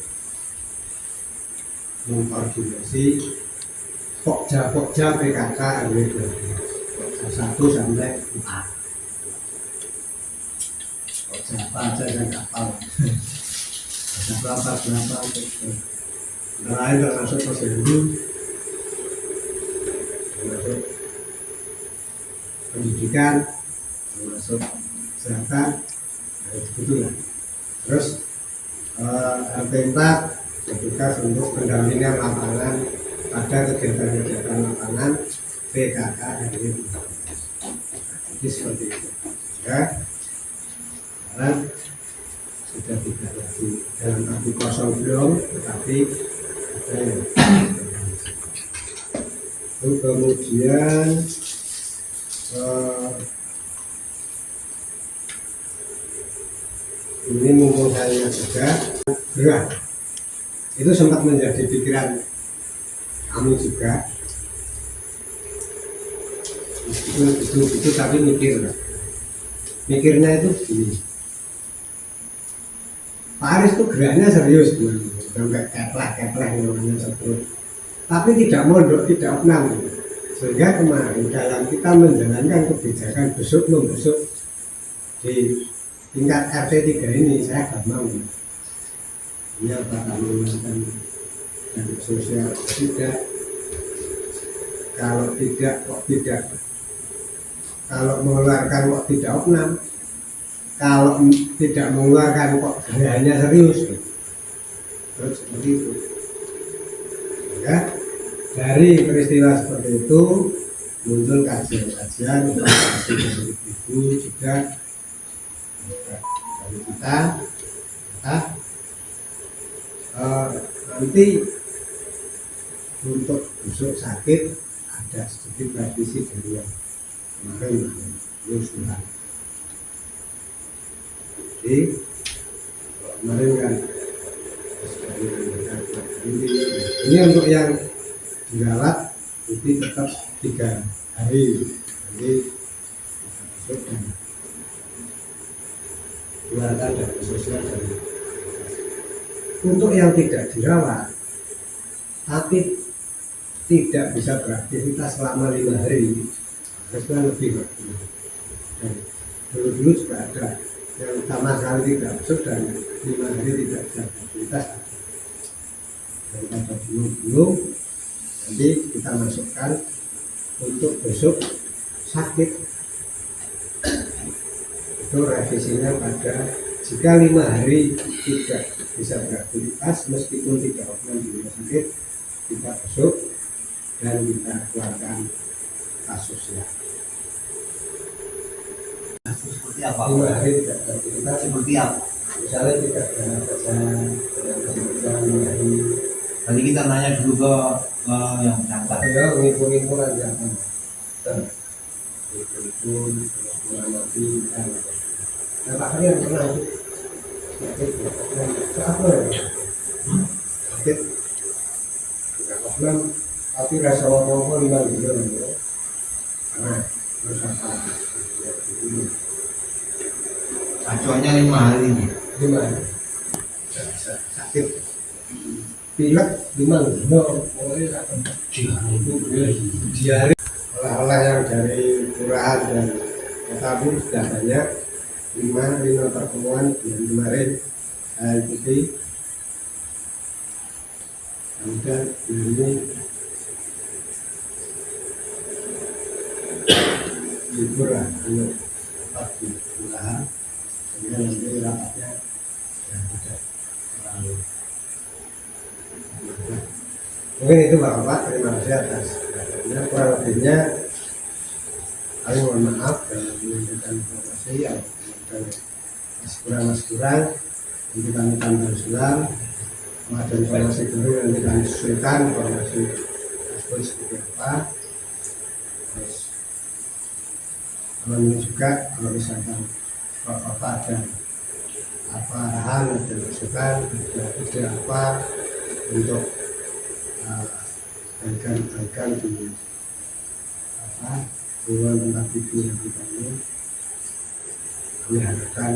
mengkoordinasi pokja PKK RW 1 sampai 4. Pokja apa aja saya nggak tahu. Berapa lain termasuk posyandu, termasuk pendidikan, termasuk kesehatan, begitulah. Terus LP4 bertugas untuk pendampingan lapangan pada kegiatan-kegiatan lapangan PKK RW. Jadi seperti itu. Ya, sekarang sudah tidak lagi dalam arti kosong belum, tetapi ada yang kemudian ini mumpung saya juga gerak itu sempat menjadi pikiran kamu juga itu tapi mikirnya itu begini. Pak Aris itu geraknya serius, sampai kepleh namanya seperti, tapi tidak mondok, tidak opnam. Sehingga kemarin dalam kita menjalankan kebijakan besuk di tingkat RT 3 ini, saya gak mau. Ini apakah menggunakan dan sosial tidak? Kalau tidak kok tidak? Kalau mengeluarkan kok tidak opnam? Kalau tidak mengeluarkan kok hanya serius, terus seperti itu. Ya, dari peristiwa seperti itu muncul kajian-kajian dari ibu juga dari kita nanti untuk besok sakit ada sedikit revisi dari yang kemarin usulan. Jadi kemarin kan ini untuk yang dirawat itu tetap 3 hari, jadi besok dan keluarga dan sosial. Untuk yang tidak dirawat tapi tidak bisa beraktivitas selama 5 hari, harusnya lebih waktu. Dan dulu juga ada yang sama sekali tidak masuk dan 5 hari tidak bisa beraktivitas. Daripada belum nanti kita masukkan untuk besok sakit itu revisinya pada jika 5 hari tidak bisa beraktivitas meskipun tidak opnam di rumah sakit, kita besok dan kita keluarkan kasusnya. Seperti apa? 5 hari tidak beraktivitas Seperti apa? misalnya tidak ada kerjaan 5 hari. Tadi kita nanya dulu ke yang bersangkutan. Ya, ngimpun aja kan. Ngimpun lagi kan. Nah, Pak Hari yang pernah itu apa ya? Sakit tidak opnam tapi rasa ngomong 5 bulan ya. Nah, terus apa? Acuannya 5 hari ini. 5 hari. Sakit pilek 5 bulan. Diare olah-olah yang dari kelurahan dan kota pun sudah banyak 5 pertemuan yang kemarin air putih, kemudian ini libur lah untuk pagi usaha, sehingga nanti rapatnya tidak terlalu. Mungkin itu Bapak, terima kasih atas perhatiannya. Kurang lebihnya kami mohon maaf dan menyampaikan informasi yang masih kurang. Nanti kami tambah usulan, ada informasi baru yang kami sesuaikan informasi tersebut seperti apa. Terus kalau juga kalau misalkan Bapak ada apa arahan dan masukan, ada ide apa untuk baikan di ruang tempat tidur yang kita ini, kami harapkan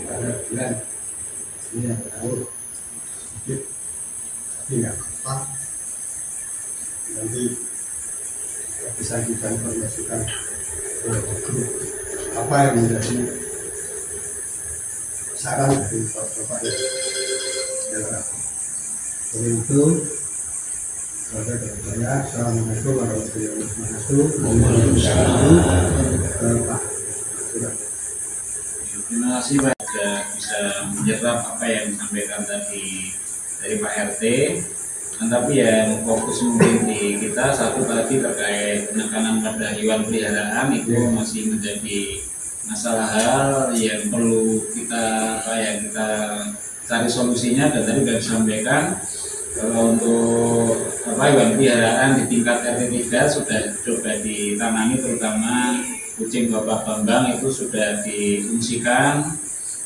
pada bulan ini yang tahu sedikit tapi nggak apa-apa, nanti bisa kita informasikan ke grup apa yang menjadi saran dari Bapak itu. Assalamualaikum warahmatullahi wabarakatuh. Terima kasih Pak sudah bisa menjawab apa yang disampaikan tadi dari Pak RT. Tapi yang fokus mungkin di kita satu tadi terkait penekanan pada hewan peliharaan itu masih menjadi masalah hal yang perlu kita cari solusinya. Dan tadi sudah disampaikan kalau untuk hewan peliharaan di tingkat RT 3 sudah coba ditangani, terutama kucing Bapak Bambang itu sudah diungsikan.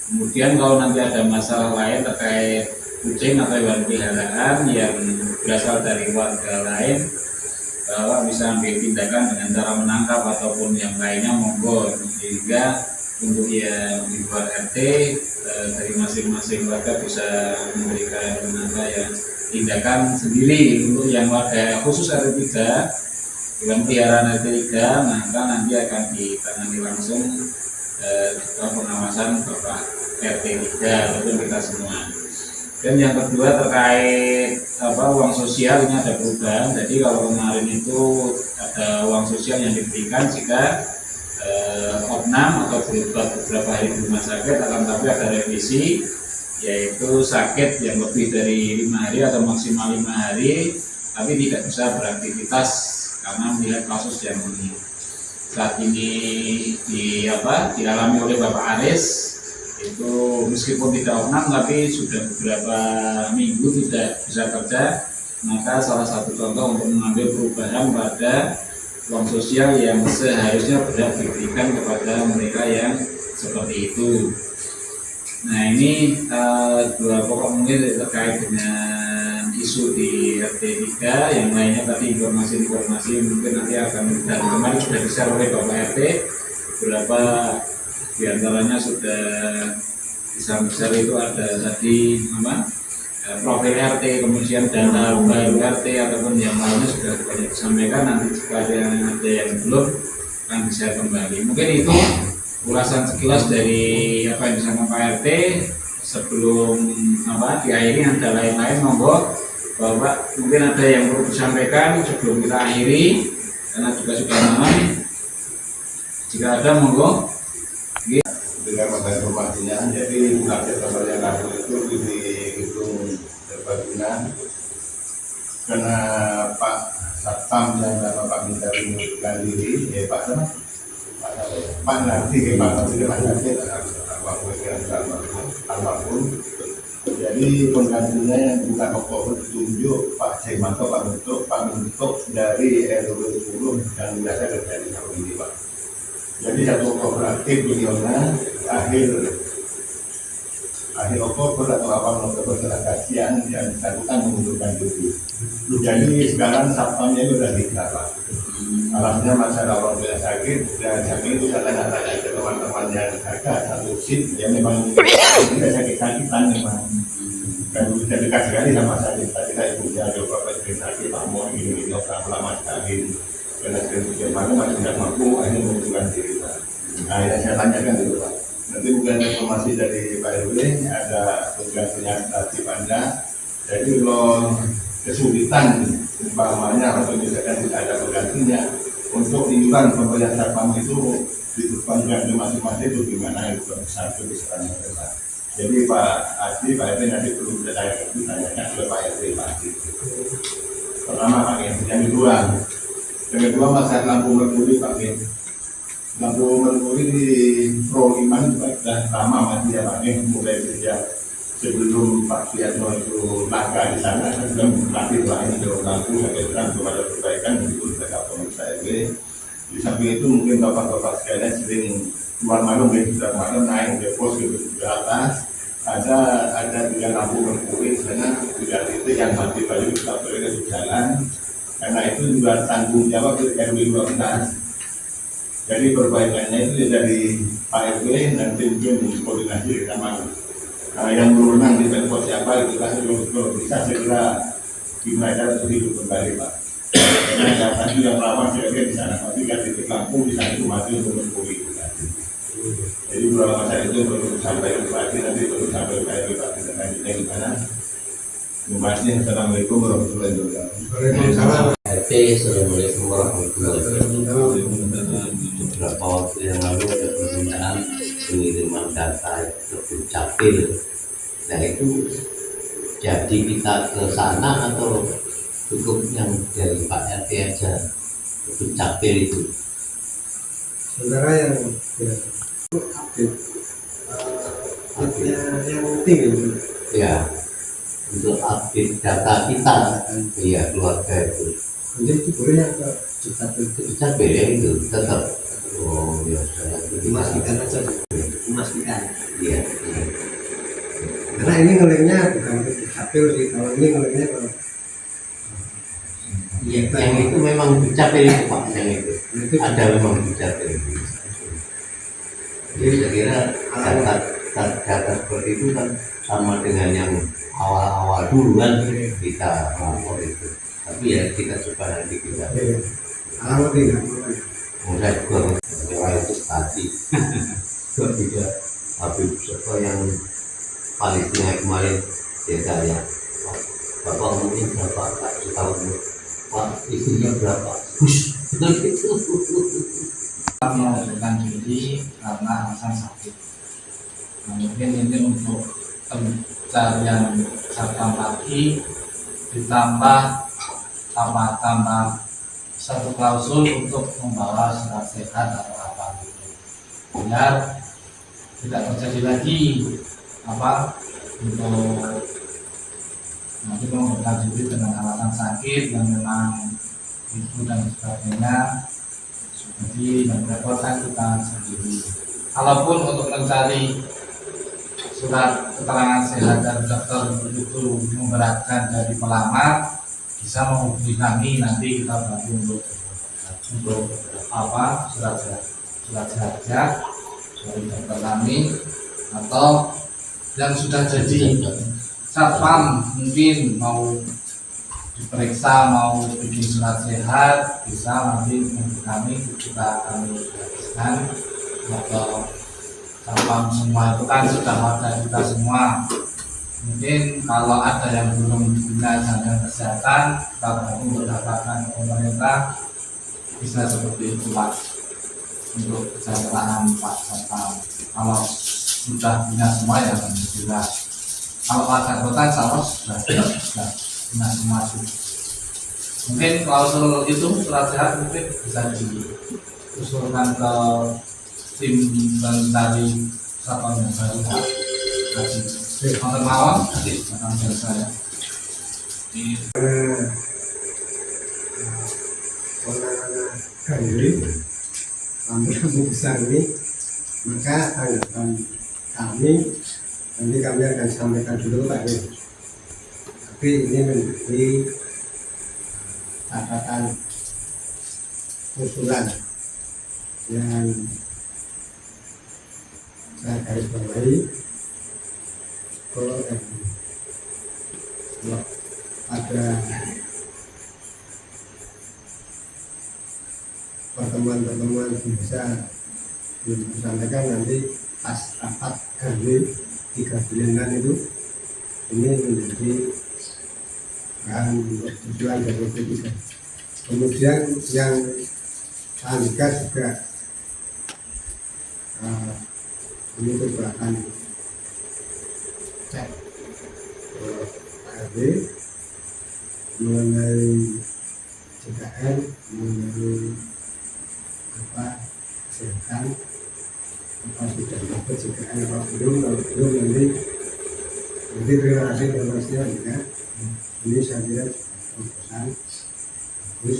Kemudian kalau nanti ada masalah lain terkait kucing atau hewan peliharaan yang berasal dari warga lain, Bapak bisa ambil tindakan dengan cara menangkap ataupun yang lainnya, monggo. Sehingga untuk yang di luar RT dari masing-masing warga bisa memberikan tindakan sendiri. Untuk yang warga khusus RT 3, hewan peliharaan RT 3, maka nanti akan ditangani langsung pengawasan Bapak RT 3 ataupun kita semua. Dan yang kedua terkait uang sosial, ini ada perubahan. Jadi kalau kemarin itu ada uang sosial yang diberikan jika opnam atau berobat beberapa hari di rumah sakit, akan tapi ada revisi, yaitu sakit yang lebih dari 5 hari atau maksimal 5 hari tapi tidak bisa beraktivitas karena melihat kasus yang saat ini dialami oleh Bapak Aris. Itu meskipun tidak opnam tapi sudah beberapa minggu tidak bisa kerja, maka salah satu contoh untuk mengambil perubahan pada uang sosial yang seharusnya berhak diberikan kepada mereka yang seperti itu. Nah ini dua pokok mungkin terkait dengan isu di RT 3. Yang lainnya tadi informasi-informasi mungkin nanti akan, dan kemarin sudah di-share oleh Bapak RT, beberapa diantaranya sudah bisa itu ada tadi profil RT, kemudian data baru RT ataupun yang lainnya sudah banyak disampaikan. Nanti jika ada yang belum akan bisa kembali. Mungkin itu ulasan sekilas dari apa yang disampaikan Pak RT. Sebelum diakhiri ada lain-lain, monggo Bapak mungkin ada yang perlu disampaikan sebelum kita akhiri karena juga sudah malam. Jika ada monggo. Dengan masa informasinya, jadi target totalnya kartu itu di gedung Serbaguna, karena Pak Satpam yang Bapak minta mengundurkan diri, Pak Nanti almarhum. Jadi penggantinya yang bukan pokok tunjuk Pak Jaimanto, Pak Minto dari RW 10 dan biasa terjadi tahun ini Pak. Jadi satu kooperatif beliaunya akhir Oktober atau awal November kasihan yang bersangkutan mengundurkan diri. Jadi sekarang satpamnya itu sudah digarap. Alamnya masalah orang tua sakit dan kami itu saya tanya ke teman-teman yang agak satu shift yang memang tidak sakit-sakitan memang. Dan sudah dekat sekali sama saya. Tadi saya punya beberapa sakit Pak Mo ini orang lama sekali. Karena sering mana masih tidak mampu, akhirnya mengundurkan diri. Nah, yang saya tanyakan itu Pak. Nanti mungkin ada informasi dari Pak RW, ada penggantinya tadi Anda. Jadi kalau kesulitan umpamanya atau misalkan tidak ada penggantinya, untuk iuran pemberian satpam itu ditetapkan masing-masing itu gimana itu satu besarannya besar. Jadi Pak Adi, Pak RW nanti perlu bertanya itu tanyakan ke Pak RW pasti. Pertama Pak, yang kedua masalah lampu merkuri Pak. Lampu merkuri di Pro 5 juga sudah lama mati ya Pak, mulai sejak sebelum Pak Suyatno itu naga di sana sudah mati Pak, ini kalau lampu sampai sekarang belum ada perbaikan itu sudah pemerintah RW. Di samping itu mungkin bapak-bapak sekalian sering keluar malam sudah malam naik ke pos ke atas, ada 3 lampu merkuri di sana, 3 titik yang mati balik kita pergi ke jalan, karena itu juga tanggung jawab dari RW 12. Jadi perbaikannya itu dari Pak RW, nanti mungkin koordinasi sama yang berwenang di Pemkot siapa itu kan, kalau bisa segera gimana untuk hidup kembali Pak. Karena tadi yang rawan kira-kira di sana, tapi kan titik lampu di sana itu mati untuk merkuri itu tadi. Jadi beberapa masa itu perlu sampai ke Pak, nanti perlu sampai ke RW Pak, kita lanjutnya gimana. Membahasnya. Assalamualaikum warahmatullahi wabarakatuh. Waalaikumsalam. RT, Assalamualaikum warahmatullahi wabarakatuh. Beberapa waktu yang lalu ada permintaan pengiriman data ke Capil. Nah itu jadi kita ke sana atau cukup yang dari Pak RT aja ke Capil itu? Saudara yang update yang tinggi. Ya, untuk update data kita, iya keluarga itu. Jadi itu boleh yang ke Capil itu. Capil ya itu tetap. Oh ya, saya Memastikan aja, memastikan. Iya. Karena ini ngelingnya bukan ke Capil sih, kalau ini ngelingnya ke Yang itu memang Capil itu Pak, yang itu. Ada memang Capil. Jadi saya kira data seperti itu kan sama dengan yang awal-awal dulu kan kita lapor itu. Tapi ya kita coba nanti kita. alamat tidak. Saya juga itu tadi juga Habib Soto yang Palestina kemarin dia tanya Bapak mungkin berapa kasih tahu Pak isinya berapa gitu. Mengundurkan diri karena alasan sakit. Nah, mungkin ini untuk pencarian satpam lagi ditambah satu klausul untuk membawa surat sehat atau apa gitu, biar tidak terjadi lagi untuk nanti mengundurkan diri dengan alasan sakit yang memang itu dan sebagainya. Jadi yang merepotkan kita sendiri. Kalaupun untuk mencari surat keterangan sehat dari dokter itu memberatkan dari pelamar, bisa menghubungi kami, nanti kita bantu untuk surat sehat dari dokter kami, atau yang sudah jadi satpam mungkin mau diperiksa, mau bikin surat sehat, bisa nanti menghubungi kami, kita gratiskan. Atau satpam semua itu kan sudah ada kita semua. Mungkin kalau ada yang belum punya jaminan kesehatan, kita perlu mendapatkan pemerintah, bisa seperti itu Pak, untuk kesejahteraan Pak satpam. Kalau sudah punya semua ya alhamdulillah. Kalau warga kota insya sudah punya semua. Mungkin klausul itu surat sehat mungkin bisa diusulkan ke tim pencari satpam yang baru Pak. Konten mawon, akan saya. Lampu besar ini, maka tanggapan kami nanti kami akan sampaikan dulu Pak. Tapi ini menjadi catatan usulan yang saya garis bawahi. Kalau ada pertemuan bisa disampaikan nanti pas rapat RW 3 bulanan itu ini menjadi bahan persetujuan dari P3. Kemudian yang Andika juga ini akan cek RW mengenai JKN, mengenai kesehatan, apa sudah dapat JKN apa belum, kalau belum nanti terima kasih informasinya juga. Ini saya kira pesan bagus.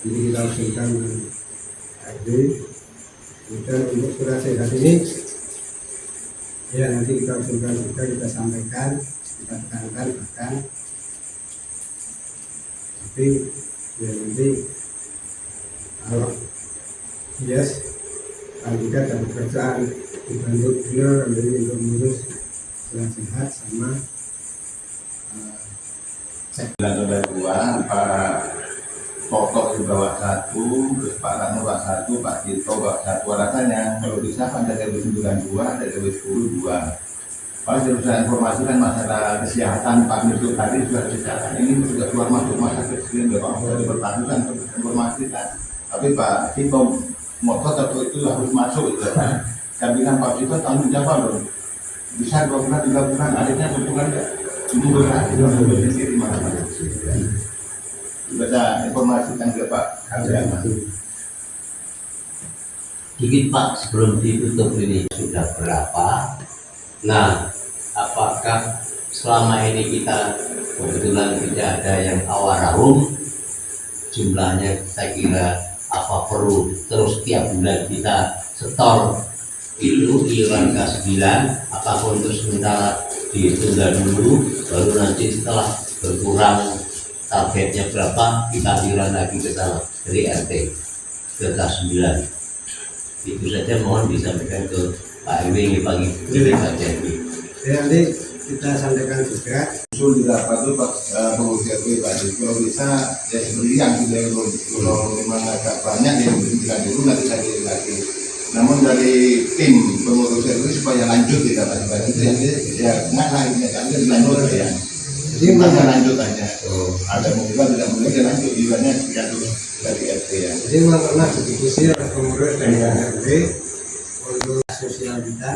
Jadi kita usulkan ke RW. Kemudian untuk surat sehat ini ya nanti kita usulkan juga, kita sampaikan, kita tekankan bahkan, tapi ya nanti kalau yes kita dapat kerjaan dibantu beliau untuk mengurus surat sehat sama cek. Ada dua, Pak Pokok di bawah 1, terus Pak Rano bawah 1, Pak Tito bawah 1. Rasanya kalau bisa kan dari RW 92, dari RW 10 2. Kalau sudah informasi kan masalah kesehatan, Pak Mirto tadi sudah kesehatan ini sudah keluar masuk masa kecil, Pak Pokok bertahukan informasi kan. Tapi Pak Tito motor atau itu harus masuk gitu kan. Saya bilang Pak Tito tanggung jawab loh. Bisa 2 bulan, 3 bulan, akhirnya 1 bulan enggak. Ini berat, itu sendiri mana-mana. Baca informasikan ke Pak Adrian. Dikit Pak, sebelum ditutup ini sudah berapa? Nah, apakah selama ini kita kebetulan tidak ada yang awarahum, jumlahnya saya kira apa perlu terus tiap bulan kita setor itu iuran K9, apapun untuk sementara ditunda dulu, baru nanti setelah berkurang targetnya berapa kita iuran lagi ke sana dari RT ke K9. Itu saja mohon disampaikan ke Pak RW ini pagi saja. Nanti kita sampaikan juga. Usul di rapat itu Pak Pengurus RW Pak, kalau bisa ya seperti yang sudah kalau memang agak banyak yang berikan dulu nanti saya kirim lagi. Namun dari tim pengurus RW supaya lanjut tidak Pak, itu ya nggak lainnya kan lanjut ya. Jadi masa lanjut aja. Ada mungkin tidak mungkin dia lanjut iurannya sekian dulu dari RT ya. Jadi memang pernah berdiskusi oleh pengurus dengan RW untuk sosial kita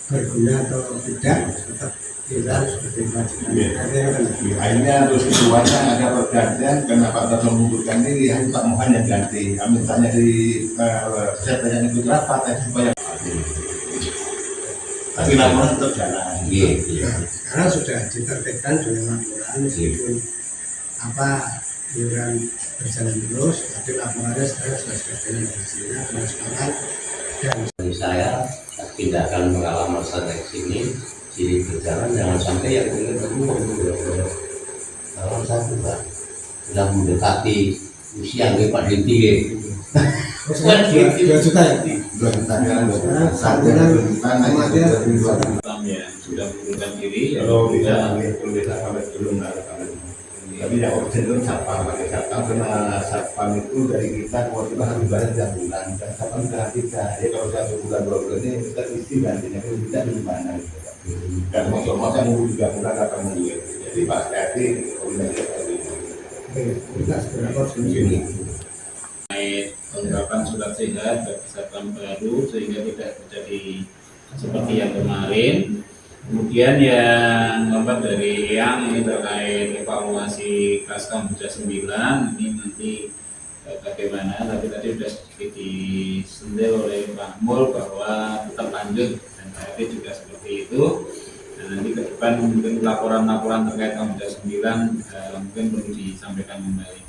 berguna atau tidak, tetap kita harus berkewajiban. Akhirnya terus keduanya ada pergantian karena Pak Tato mengundurkan diri, hanya Pak Mohan yang ganti. Kami tanya di saya tanya ikut rapat supaya tapi laporan tetap jalan. Sekarang sudah ditertibkan dengan laporan meskipun iuran berjalan terus, tapi laporannya sekarang sudah jalan dari sini. Terus sekarang dan saya tidak akan mengalami masa sini, jadi berjalan jangan sampai yang ketemu kalau satu Pak sudah mendekati usia yang Pak Dinti. 2 juta ya? 2 juta kan yang sudah mengundurkan diri. kalau bisa belum tapi yang original satpam pakai satpam karena satpam itu dari kita kewajiban harus bayar tiap bulan dan satpam gratis ya. Kalau 1 bulan 2 bulan ini kita isi gantinya kalau tidak di mana gitu. Dan motor-motor nunggu 3 bulan akan nunggu. Jadi Pak Hati koordinasi kita seberapa sendiri. Penerapan surat sehat bagi satpam baru sehingga tidak terjadi seperti yang kemarin. Kemudian yang keempat dari yang ini terkait evaluasi Kastam Buja 9 ini nanti bagaimana, tapi tadi sudah sedikit disendil oleh Pak Mul bahwa tetap lanjut dan tadi juga seperti itu. Dan nanti ke depan mungkin laporan-laporan terkait Buja 9 mungkin perlu disampaikan kembali.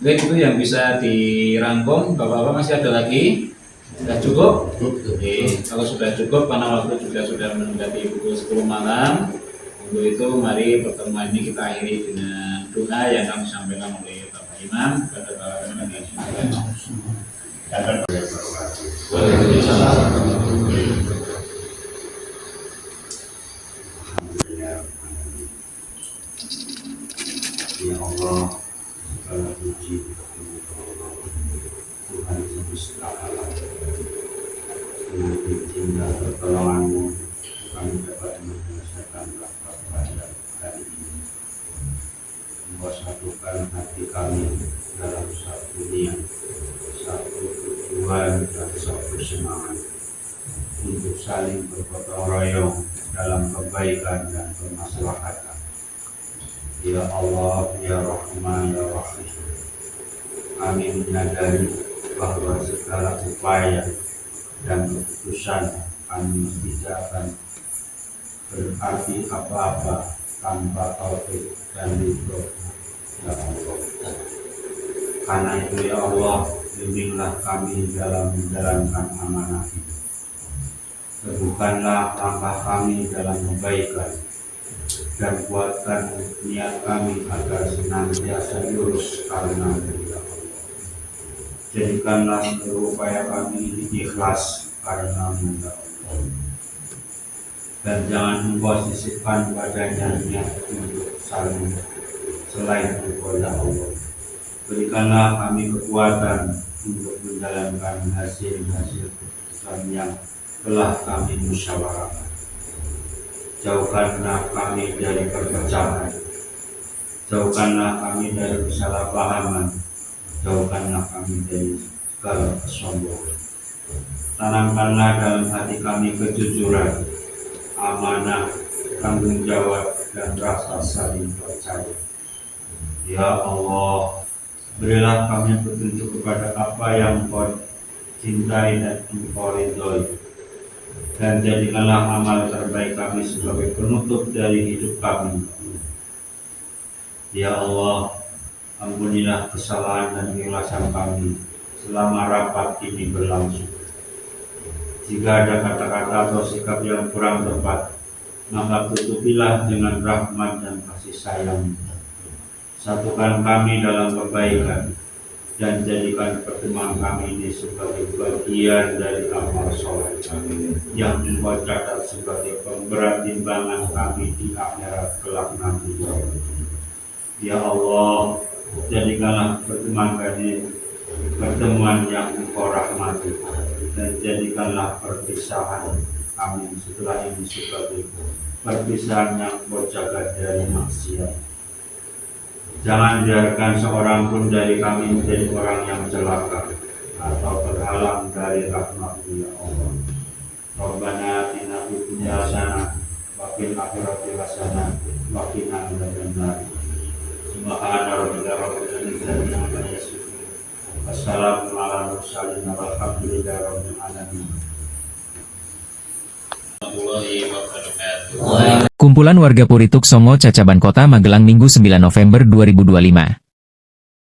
Mungkin itu yang bisa dirangkum. Bapak-bapak masih ada lagi? Sudah cukup? Oke, kalau sudah cukup karena waktu juga sudah mendekati pukul 10 malam. Untuk itu mari pertemuan ini kita akhiri dengan doa yang kami sampaikan oleh Bapak Imam kepada Bapak Ya Allah, segala puji Tuhan yang besar. dengan cinta pertolonganmu kami dapat menyelesaikan rapat pada hari ini. Engkau satukan hati kami dalam satu niat, satu tujuan dan satu semangat untuk saling bergotong royong dalam kebaikan dan kemaslahatan. Ya Allah, Ya Rahman, Ya Rahim, kami menyadari bahwa segala upaya dan keputusan kami tidak akan berarti apa-apa tanpa taufik dan ridho ya Allah. Karena itu ya Allah, bimbinglah kami dalam menjalankan amanah ini. Teguhkanlah langkah kami dalam kebaikan dan kuatkan niat kami agar senantiasa lurus karena ya Allah. Jadikanlah seluruh upaya kami ini ikhlas karena ya Allah. Dan jangan Engkau sisipkan padanya niat untuk saling selain Engkau ya Allah. Berikanlah kami kekuatan untuk menjalankan hasil-hasil keputusan yang telah kami musyawarahkan. Jauhkanlah kami dari perpecahan, jauhkanlah kami dari kesalahpahaman, jauhkanlah kami dari segala kesombongan. Tanamkanlah dalam hati kami kejujuran, amanah, tanggung jawab, dan rasa saling percaya. Ya Allah, berilah kami petunjuk kepada apa yang Engkau cintai dan Engkau ridhoi. Dan jadikanlah amal terbaik kami sebagai penutup dari hidup kami. Ya Allah, ampunilah kesalahan dan keikhlasan kami selama rapat ini berlangsung. Jika ada kata-kata atau sikap yang kurang tepat, maka tutupilah dengan rahmat dan kasih sayang. Satukan kami dalam kebaikan dan jadikan pertemuan kami ini sebagai bagian dari amal soleh yang Engkau catat sebagai pemberat timbangan kami di akhirat kelak nanti. Ya Allah, jadikanlah pertemuan kami pertemuan yang Engkau rahmati dan jadikanlah perpisahan kami setelah ini sebagai perpisahan yang Engkau jaga dari maksiat. Jangan biarkan seorang pun dari kami menjadi orang yang celaka atau terhalang dari rahmat-Mu ya Allah. Rabbana atina fid dunya hasanah wa fil akhirati hasanah wa qina adzabannar. Subhana rabbika rabbil izzati amma yasifun. Wassalamu ala mursalin walhamdulillahi rabbil alamin. Warahmatullahi wabarakatuh. Kumpulan warga Purituk Songo Cacaban Kota Magelang Minggu 9 November 2025.